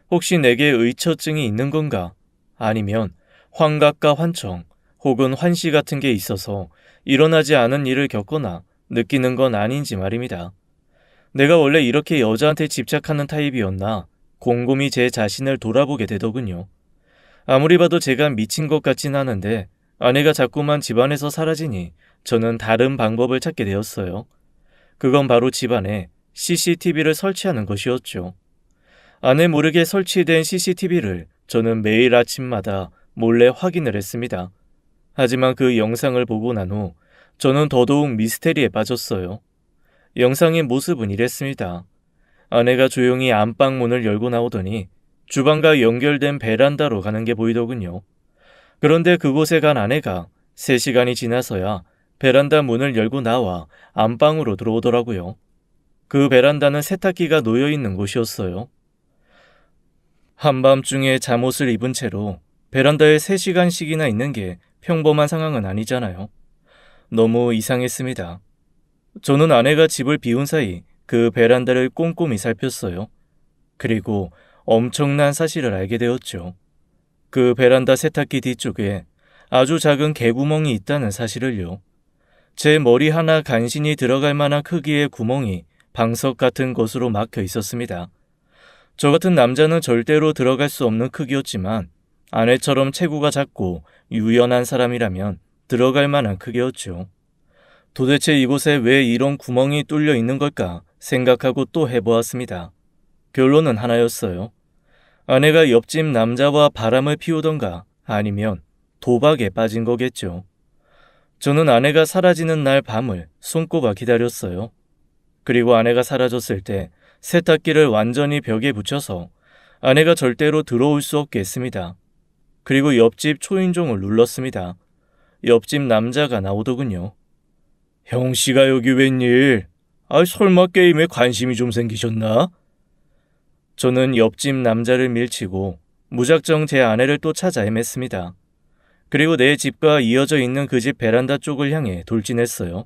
Speaker 1: 혹시 내게 의처증이 있는 건가? 아니면 환각과 환청 혹은 환시 같은 게 있어서 일어나지 않은 일을 겪거나 느끼는 건 아닌지 말입니다. 내가 원래 이렇게 여자한테 집착하는 타입이었나 곰곰이 제 자신을 돌아보게 되더군요. 아무리 봐도 제가 미친 것 같진 않은데 아내가 자꾸만 집안에서 사라지니 저는 다른 방법을 찾게 되었어요. 그건 바로 집안에 CCTV를 설치하는 것이었죠. 아내 모르게 설치된 CCTV를 저는 매일 아침마다 몰래 확인을 했습니다. 하지만 그 영상을 보고 난 후 저는 더더욱 미스테리에 빠졌어요. 영상의 모습은 이랬습니다. 아내가 조용히 안방 문을 열고 나오더니 주방과 연결된 베란다로 가는 게 보이더군요. 그런데 그곳에 간 아내가 3시간이 지나서야 베란다 문을 열고 나와 안방으로 들어오더라고요. 그 베란다는 세탁기가 놓여있는 곳이었어요. 한밤중에 잠옷을 입은 채로 베란다에 3시간씩이나 있는 게 평범한 상황은 아니잖아요. 너무 이상했습니다. 저는 아내가 집을 비운 사이 그 베란다를 꼼꼼히 살폈어요. 그리고 엄청난 사실을 알게 되었죠. 그 베란다 세탁기 뒤쪽에 아주 작은 개구멍이 있다는 사실을요. 제 머리 하나 간신히 들어갈 만한 크기의 구멍이 방석 같은 곳으로 막혀 있었습니다. 저 같은 남자는 절대로 들어갈 수 없는 크기였지만 아내처럼 체구가 작고 유연한 사람이라면 들어갈 만한 크기였죠. 도대체 이곳에 왜 이런 구멍이 뚫려 있는 걸까 생각하고 또 해보았습니다. 결론은 하나였어요. 아내가 옆집 남자와 바람을 피우던가 아니면 도박에 빠진 거겠죠. 저는 아내가 사라지는 날 밤을 손꼽아 기다렸어요. 그리고 아내가 사라졌을 때 세탁기를 완전히 벽에 붙여서 아내가 절대로 들어올 수 없게 했습니다. 그리고 옆집 초인종을 눌렀습니다. 옆집 남자가 나오더군요. 형씨가 여기 웬일? 설마 게임에 관심이 좀 생기셨나? 저는 옆집 남자를 밀치고 무작정 제 아내를 또 찾아 헤맸습니다. 그리고 내 집과 이어져 있는 그 집 베란다 쪽을 향해 돌진했어요.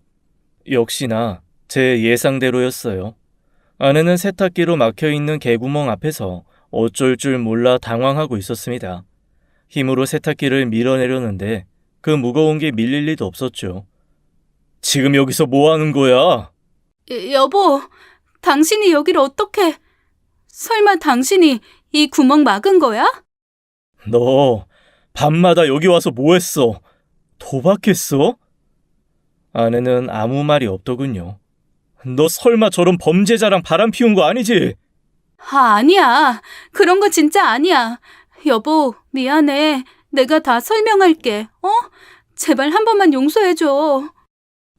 Speaker 1: 역시나 제 예상대로였어요. 아내는 세탁기로 막혀있는 개구멍 앞에서 어쩔 줄 몰라 당황하고 있었습니다. 힘으로 세탁기를 밀어내려는데 그 무거운 게 밀릴 리도 없었죠. 지금 여기서 뭐 하는 거야?
Speaker 2: 여보, 당신이 여기를 어떻게... 설마 당신이 이 구멍 막은 거야?
Speaker 1: 너 밤마다 여기 와서 뭐 했어? 도박했어? 아내는 아무 말이 없더군요. 너 설마 저런 범죄자랑 바람 피운 거 아니지?
Speaker 2: 아니야. 그런 거 진짜 아니야. 여보, 미안해. 내가 다 설명할게. 제발 한 번만 용서해줘.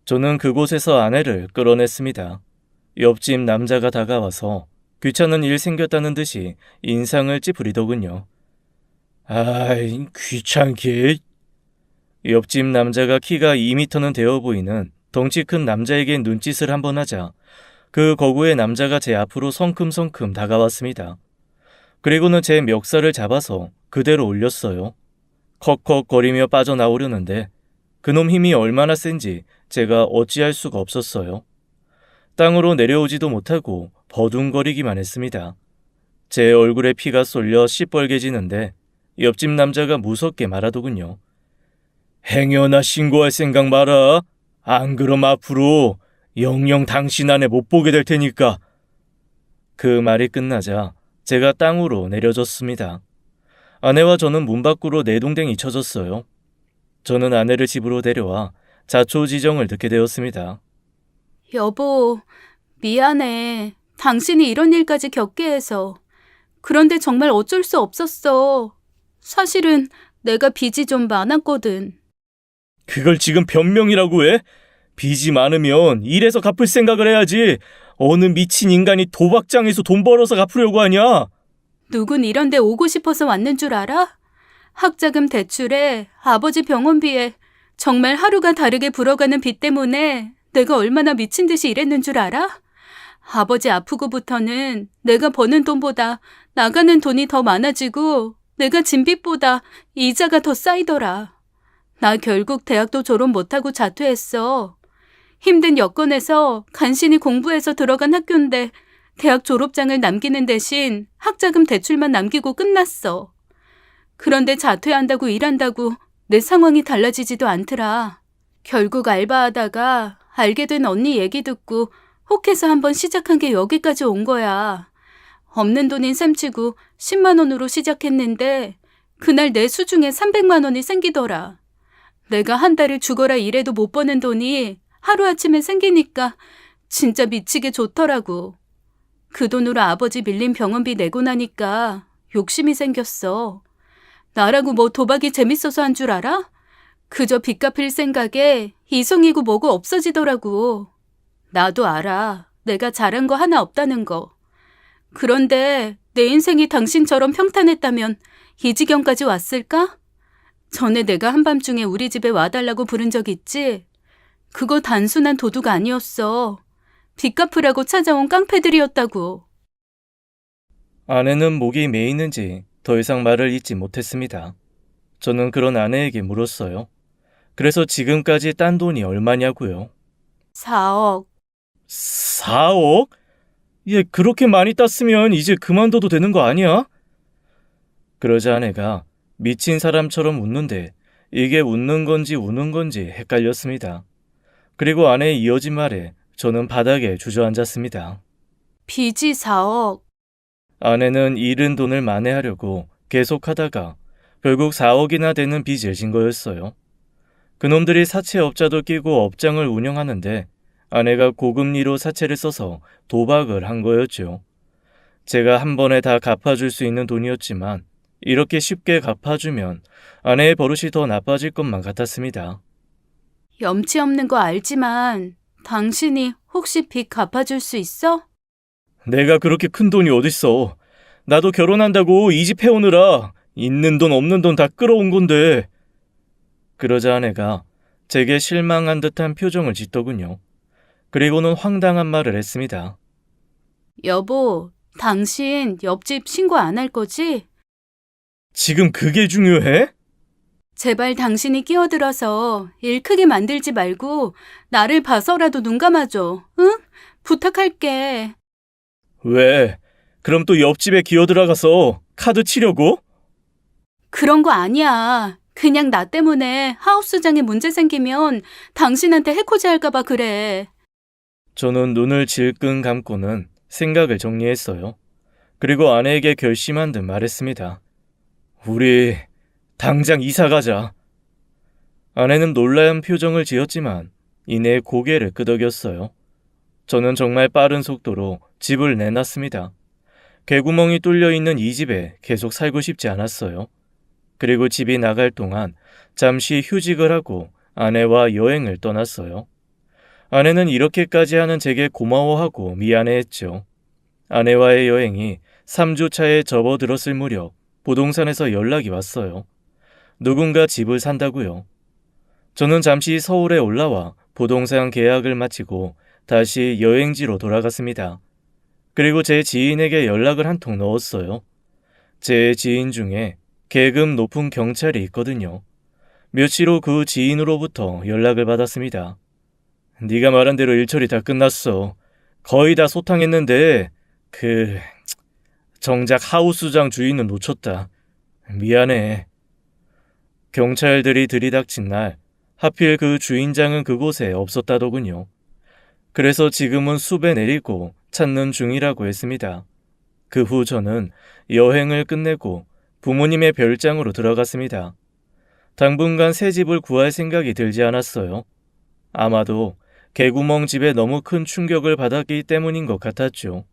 Speaker 1: 저는 그곳에서 아내를 끌어냈습니다. 옆집 남자가 다가와서 귀찮은 일 생겼다는 듯이 인상을 찌푸리더군요. 아이, 귀찮게. 옆집 남자가 키가 2미터는 되어 보이는 덩치 큰 남자에게 눈짓을 한번 하자 그 거구의 남자가 제 앞으로 성큼성큼 다가왔습니다. 그리고는 제 멱살을 잡아서 그대로 올렸어요. 컥컥거리며 빠져나오려는데 그놈 힘이 얼마나 센지 제가 어찌할 수가 없었어요. 땅으로 내려오지도 못하고 버둥거리기만 했습니다. 제 얼굴에 피가 쏠려 시뻘개지는데 옆집 남자가 무섭게 말하더군요. 행여나 신고할 생각 마라. 안 그럼 앞으로 영영 당신 아내 못 보게 될 테니까. 그 말이 끝나자 제가 땅으로 내려졌습니다. 아내와 저는 문 밖으로 내동댕이 쳐졌어요. 저는 아내를 집으로 데려와 자초지정을 듣게 되었습니다.
Speaker 2: 여보, 미안해. 당신이 이런 일까지 겪게 해서. 그런데 정말 어쩔 수 없었어. 사실은 내가 빚이 좀 많았거든.
Speaker 1: 그걸 지금 변명이라고 해? 빚이 많으면 일해서 갚을 생각을 해야지. 어느 미친 인간이 도박장에서 돈 벌어서 갚으려고 하냐?
Speaker 2: 누군 이런 데 오고 싶어서 왔는 줄 알아? 학자금 대출에 아버지 병원비에 정말 하루가 다르게 불어가는 빚 때문에 내가 얼마나 미친 듯이 일했는 줄 알아? 아버지 아프고부터는 내가 버는 돈보다 나가는 돈이 더 많아지고 내가 진 빚보다 이자가 더 쌓이더라. 나 결국 대학도 졸업 못하고 자퇴했어. 힘든 여건에서 간신히 공부해서 들어간 학교인데 대학 졸업장을 남기는 대신 학자금 대출만 남기고 끝났어. 그런데 자퇴한다고 일한다고 내 상황이 달라지지도 않더라. 결국 알바하다가 알게 된 언니 얘기 듣고 혹해서 한번 시작한 게 여기까지 온 거야. 없는 돈인 셈치고 10만 원으로 시작했는데 그날 내 수중에 300만 원이 생기더라. 내가 한 달을 죽어라 일해도 못 버는 돈이 하루아침에 생기니까 진짜 미치게 좋더라고. 그 돈으로 아버지 밀린 병원비 내고 나니까 욕심이 생겼어. 나라고 뭐 도박이 재밌어서 한 줄 알아? 그저 빚 갚을 생각에 이성이고 뭐고 없어지더라고. 나도 알아. 내가 잘한 거 하나 없다는 거. 그런데 내 인생이 당신처럼 평탄했다면 이 지경까지 왔을까? 전에 내가 한밤중에 우리 집에 와달라고 부른 적 있지? 그거 단순한 도둑 아니었어. 빚 갚으라고 찾아온 깡패들이었다고.
Speaker 1: 아내는 목이 메이는지 더 이상 말을 잇지 못했습니다. 저는 그런 아내에게 물었어요. 그래서 지금까지 딴 돈이 얼마냐고요?
Speaker 2: 4억.
Speaker 1: 4억? 얘 그렇게 많이 땄으면 이제 그만둬도 되는 거 아니야? 그러자 아내가 미친 사람처럼 웃는데 이게 웃는 건지 우는 건지 헷갈렸습니다. 그리고 아내의 이어진 말에 저는 바닥에 주저앉았습니다.
Speaker 2: 빚이 4억.
Speaker 1: 아내는 잃은 돈을 만회하려고 계속하다가 결국 4억이나 되는 빚을 진 거였어요. 그놈들이 사채업자도 끼고 업장을 운영하는데 아내가 고금리로 사채를 써서 도박을 한 거였죠. 제가 한 번에 다 갚아줄 수 있는 돈이었지만 이렇게 쉽게 갚아주면 아내의 버릇이 더 나빠질 것만 같았습니다.
Speaker 2: 염치 없는 거 알지만 당신이 혹시 빚 갚아줄 수 있어?
Speaker 1: 내가 그렇게 큰 돈이 어딨어. 나도 결혼한다고 이 집 해오느라 있는 돈 없는 돈 다 끌어온 건데. 그러자 아내가 제게 실망한 듯한 표정을 짓더군요. 그리고는 황당한 말을 했습니다.
Speaker 2: 여보, 당신 옆집 신고 안 할 거지?
Speaker 1: 지금 그게 중요해?
Speaker 2: 제발 당신이 끼어들어서 일 크게 만들지 말고 나를 봐서라도 눈 감아줘. 응? 부탁할게.
Speaker 1: 왜? 그럼 또 옆집에 기어들어가서 카드 치려고?
Speaker 2: 그런 거 아니야. 그냥 나 때문에 하우스장에 문제 생기면 당신한테 해코지 할까 봐 그래.
Speaker 1: 저는 눈을 질끈 감고는 생각을 정리했어요. 그리고 아내에게 결심한 듯 말했습니다. 우리 당장 이사 가자. 아내는 놀라운 표정을 지었지만 이내 고개를 끄덕였어요. 저는 정말 빠른 속도로 집을 내놨습니다. 개구멍이 뚫려 있는 이 집에 계속 살고 싶지 않았어요. 그리고 집이 나갈 동안 잠시 휴직을 하고 아내와 여행을 떠났어요. 아내는 이렇게까지 하는 제게 고마워하고 미안해했죠. 아내와의 여행이 3주 차에 접어들었을 무렵 부동산에서 연락이 왔어요. 누군가 집을 산다고요. 저는 잠시 서울에 올라와 부동산 계약을 마치고 다시 여행지로 돌아갔습니다. 그리고 제 지인에게 연락을 한 통 넣었어요. 제 지인 중에 계급 높은 경찰이 있거든요. 며칠 후 그 지인으로부터 연락을 받았습니다. 네가 말한 대로 일 처리 다 끝났어. 거의 다 소탕했는데 정작 하우스장 주인은 놓쳤다. 미안해. 경찰들이 들이닥친 날 하필 그 주인장은 그곳에 없었다더군요. 그래서 지금은 숲에 내리고 찾는 중이라고 했습니다. 그 후 저는 여행을 끝내고 부모님의 별장으로 들어갔습니다. 당분간 새 집을 구할 생각이 들지 않았어요. 아마도 개구멍 집에 너무 큰 충격을 받았기 때문인 것 같았죠.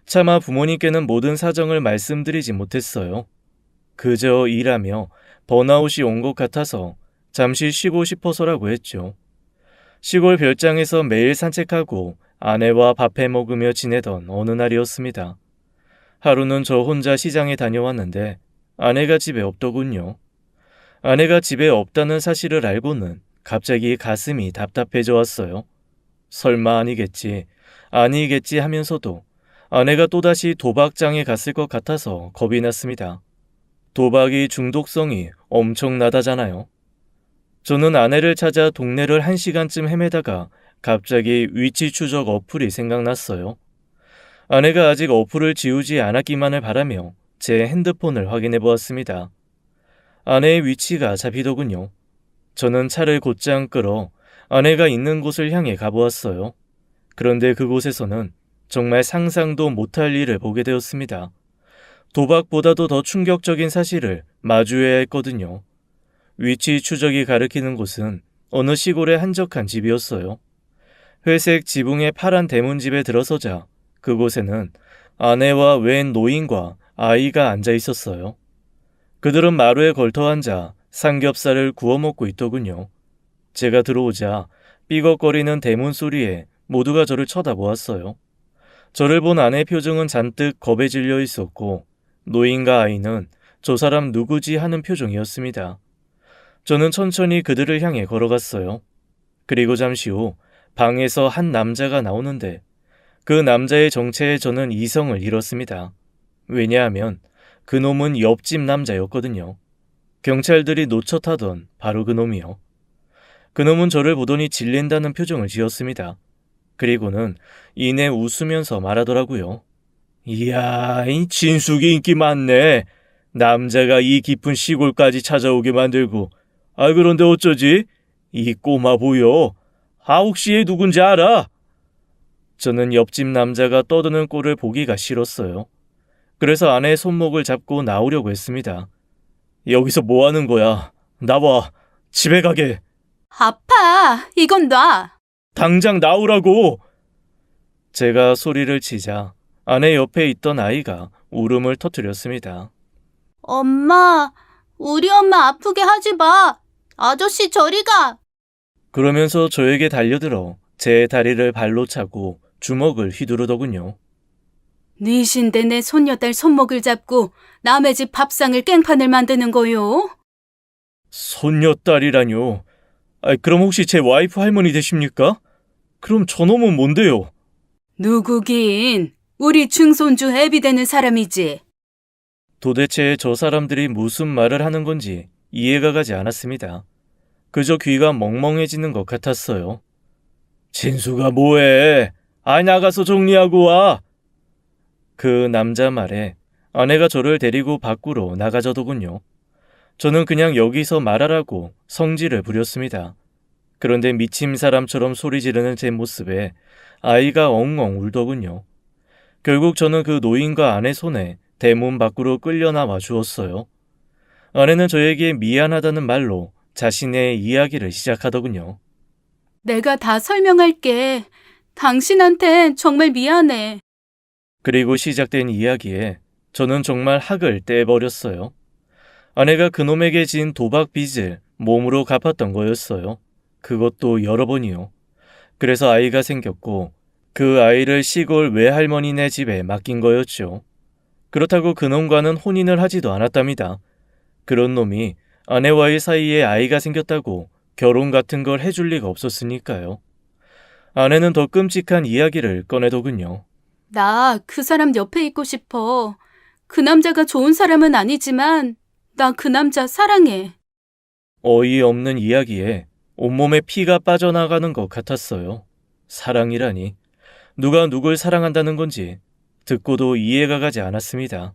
Speaker 1: 차마 부모님께는 모든 사정을 말씀드리지 못했어요. 그저 일하며 번아웃이 온 것 같아서 잠시 쉬고 싶어서라고 했죠. 시골 별장에서 매일 산책하고 아내와 밥해 먹으며 지내던 어느 날이었습니다. 하루는 저 혼자 시장에 다녀왔는데 아내가 집에 없더군요. 아내가 집에 없다는 사실을 알고는 갑자기 가슴이 답답해져 왔어요. 설마 아니겠지 하면서도 아내가 또다시 도박장에 갔을 것 같아서 겁이 났습니다. 도박이 중독성이 엄청나다잖아요. 저는 아내를 찾아 동네를 1시간쯤 헤매다가 갑자기 위치 추적 어플이 생각났어요. 아내가 아직 어플을 지우지 않았기만을 바라며 제 핸드폰을 확인해 보았습니다. 아내의 위치가 잡히더군요. 저는 차를 곧장 끌어 아내가 있는 곳을 향해 가보았어요. 그런데 그곳에서는 정말 상상도 못할 일을 보게 되었습니다. 도박보다도 더 충격적인 사실을 마주해야 했거든요. 위치 추적이 가리키는 곳은 어느 시골의 한적한 집이었어요. 회색 지붕의 파란 대문집에 들어서자 그곳에는 아내와 웬 노인과 아이가 앉아 있었어요. 그들은 마루에 걸터 앉아 삼겹살을 구워 먹고 있더군요. 제가 들어오자 삐걱거리는 대문 소리에 모두가 저를 쳐다보았어요. 저를 본 아내의 표정은 잔뜩 겁에 질려 있었고 노인과 아이는 저 사람 누구지 하는 표정이었습니다. 저는 천천히 그들을 향해 걸어갔어요. 그리고 잠시 후 방에서 한 남자가 나오는데 그 남자의 정체에 저는 이성을 잃었습니다. 왜냐하면 그놈은 옆집 남자였거든요. 경찰들이 놓쳐타던 바로 그놈이요. 그놈은 저를 보더니 질린다는 표정을 지었습니다. 그리고는 이내 웃으면서 말하더라고요. 이야, 이 진숙이 인기 많네. 남자가 이 깊은 시골까지 찾아오게 만들고 아, 그런데 어쩌지? 이 꼬마 보여. 혹시 얘 누군지 알아? 저는 옆집 남자가 떠드는 꼴을 보기가 싫었어요. 그래서 아내의 손목을 잡고 나오려고 했습니다. 여기서 뭐 하는 거야? 나와. 집에 가게.
Speaker 2: 아파. 이건 놔.
Speaker 1: 당장 나오라고. 제가 소리를 치자 아내 옆에 있던 아이가 울음을 터뜨렸습니다.
Speaker 2: 엄마, 우리 엄마 아프게 하지 마. 아저씨 저리 가.
Speaker 1: 그러면서 저에게 달려들어 제 다리를 발로 차고 주먹을 휘두르더군요.
Speaker 2: 네 신데 내 손녀딸 손목을 잡고 남의 집 밥상을 깽판을 만드는 거요?
Speaker 1: 손녀딸이라뇨. 그럼 혹시 제 와이프 할머니 되십니까? 그럼 저놈은 뭔데요?
Speaker 2: 누구긴 우리 증손주 애비 되는 사람이지.
Speaker 1: 도대체 저 사람들이 무슨 말을 하는 건지 이해가 가지 않았습니다. 그저 귀가 멍멍해지는 것 같았어요. 진수가 뭐해? 나가서 정리하고 와. 그 남자 말에 아내가 저를 데리고 밖으로 나가자더군요. 저는 그냥 여기서 말하라고 성질을 부렸습니다. 그런데 미친 사람처럼 소리 지르는 제 모습에 아이가 엉엉 울더군요. 결국 저는 그 노인과 아내 손에 대문 밖으로 끌려나와 주었어요. 아내는 저에게 미안하다는 말로 자신의 이야기를 시작하더군요.
Speaker 2: 내가 다 설명할게. 당신한텐 정말 미안해.
Speaker 1: 그리고 시작된 이야기에 저는 정말 학을 떼버렸어요. 아내가 그놈에게 진 도박 빚을 몸으로 갚았던 거였어요. 그것도 여러 번이요. 그래서 아이가 생겼고 그 아이를 시골 외할머니네 집에 맡긴 거였죠. 그렇다고 그놈과는 혼인을 하지도 않았답니다. 그런 놈이 아내와의 사이에 아이가 생겼다고 결혼 같은 걸 해줄 리가 없었으니까요. 아내는 더 끔찍한 이야기를 꺼내더군요.
Speaker 2: 나 그 사람 옆에 있고 싶어. 그 남자가 좋은 사람은 아니지만 나 그 남자 사랑해.
Speaker 1: 어이없는 이야기에 온몸에 피가 빠져나가는 것 같았어요. 사랑이라니. 누가 누굴 사랑한다는 건지 듣고도 이해가 가지 않았습니다.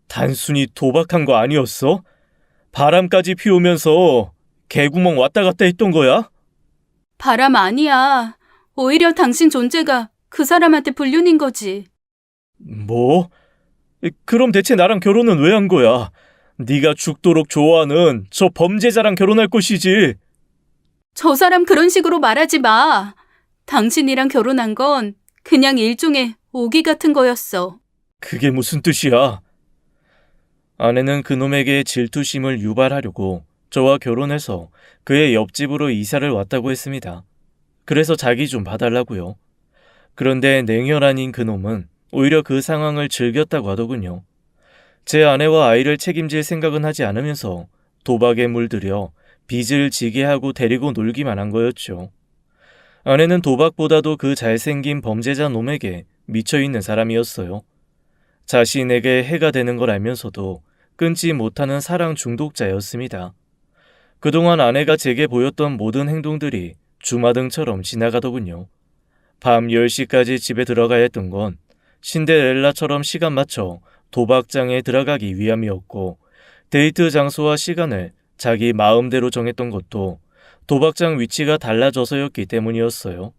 Speaker 1: 단순히 도박한 거 아니었어? 바람까지 피우면서 개구멍 왔다 갔다 했던 거야?
Speaker 2: 바람 아니야. 오히려 당신 존재가 그 사람한테 불륜인 거지.
Speaker 1: 뭐? 그럼 대체 나랑 결혼은 왜 한 거야? 네가 죽도록 좋아하는 저 범죄자랑 결혼할 것이지.
Speaker 2: 저 사람 그런 식으로 말하지 마. 당신이랑 결혼한 건 그냥 일종의 오기 같은 거였어.
Speaker 1: 그게 무슨 뜻이야? 아내는 그놈에게 질투심을 유발하려고 저와 결혼해서 그의 옆집으로 이사를 왔다고 했습니다. 그래서 자기 좀 봐달라고요. 그런데 냉혈 아닌 그놈은 오히려 그 상황을 즐겼다고 하더군요. 제 아내와 아이를 책임질 생각은 하지 않으면서 도박에 물들여 빚을 지게 하고 데리고 놀기만 한 거였죠. 아내는 도박보다도 그 잘생긴 범죄자 놈에게 미쳐있는 사람이었어요. 자신에게 해가 되는 걸 알면서도 끊지 못하는 사랑 중독자였습니다. 그동안 아내가 제게 보였던 모든 행동들이 주마등처럼 지나가더군요. 밤 10시까지 집에 들어가야 했던 건 신데렐라처럼 시간 맞춰 도박장에 들어가기 위함이었고, 데이트 장소와 시간을 자기 마음대로 정했던 것도 도박장 위치가 달라져서였기 때문이었어요.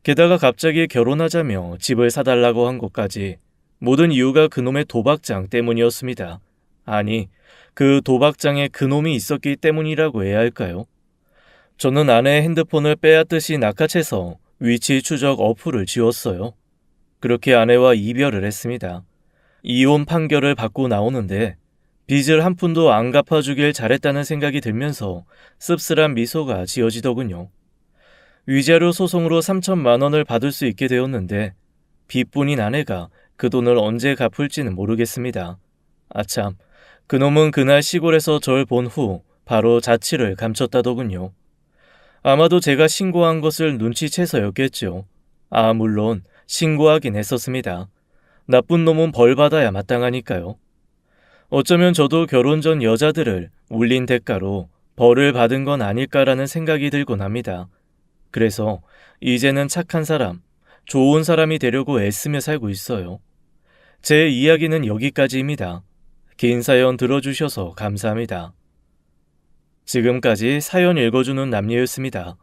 Speaker 1: 게다가 갑자기 결혼하자며 집을 사달라고 한 것까지 모든 이유가 그놈의 도박장 때문이었습니다. 아니, 그 도박장에 그놈이 있었기 때문이라고 해야 할까요? 저는 아내의 핸드폰을 빼앗듯이 낚아채서 위치 추적 어플을 지웠어요. 그렇게 아내와 이별을 했습니다. 이혼 판결을 받고 나오는데 빚을 한 푼도 안 갚아주길 잘했다는 생각이 들면서 씁쓸한 미소가 지어지더군요. 위자료 소송으로 3천만 원을 받을 수 있게 되었는데 빚뿐인 아내가 그 돈을 언제 갚을지는 모르겠습니다. 아참, 그놈은 그날 시골에서 절 본 후 바로 자취를 감췄다더군요. 아마도 제가 신고한 것을 눈치채서였겠죠. 물론 신고하긴 했었습니다. 나쁜 놈은 벌 받아야 마땅하니까요. 어쩌면 저도 결혼 전 여자들을 울린 대가로 벌을 받은 건 아닐까라는 생각이 들곤 합니다. 그래서 이제는 착한 사람, 좋은 사람이 되려고 애쓰며 살고 있어요. 제 이야기는 여기까지입니다. 긴 사연 들어주셔서 감사합니다. 지금까지 사연 읽어주는 남녀였습니다.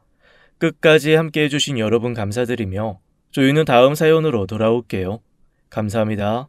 Speaker 1: 끝까지 함께 해주신 여러분 감사드리며 저희는 다음 사연으로 돌아올게요. 감사합니다.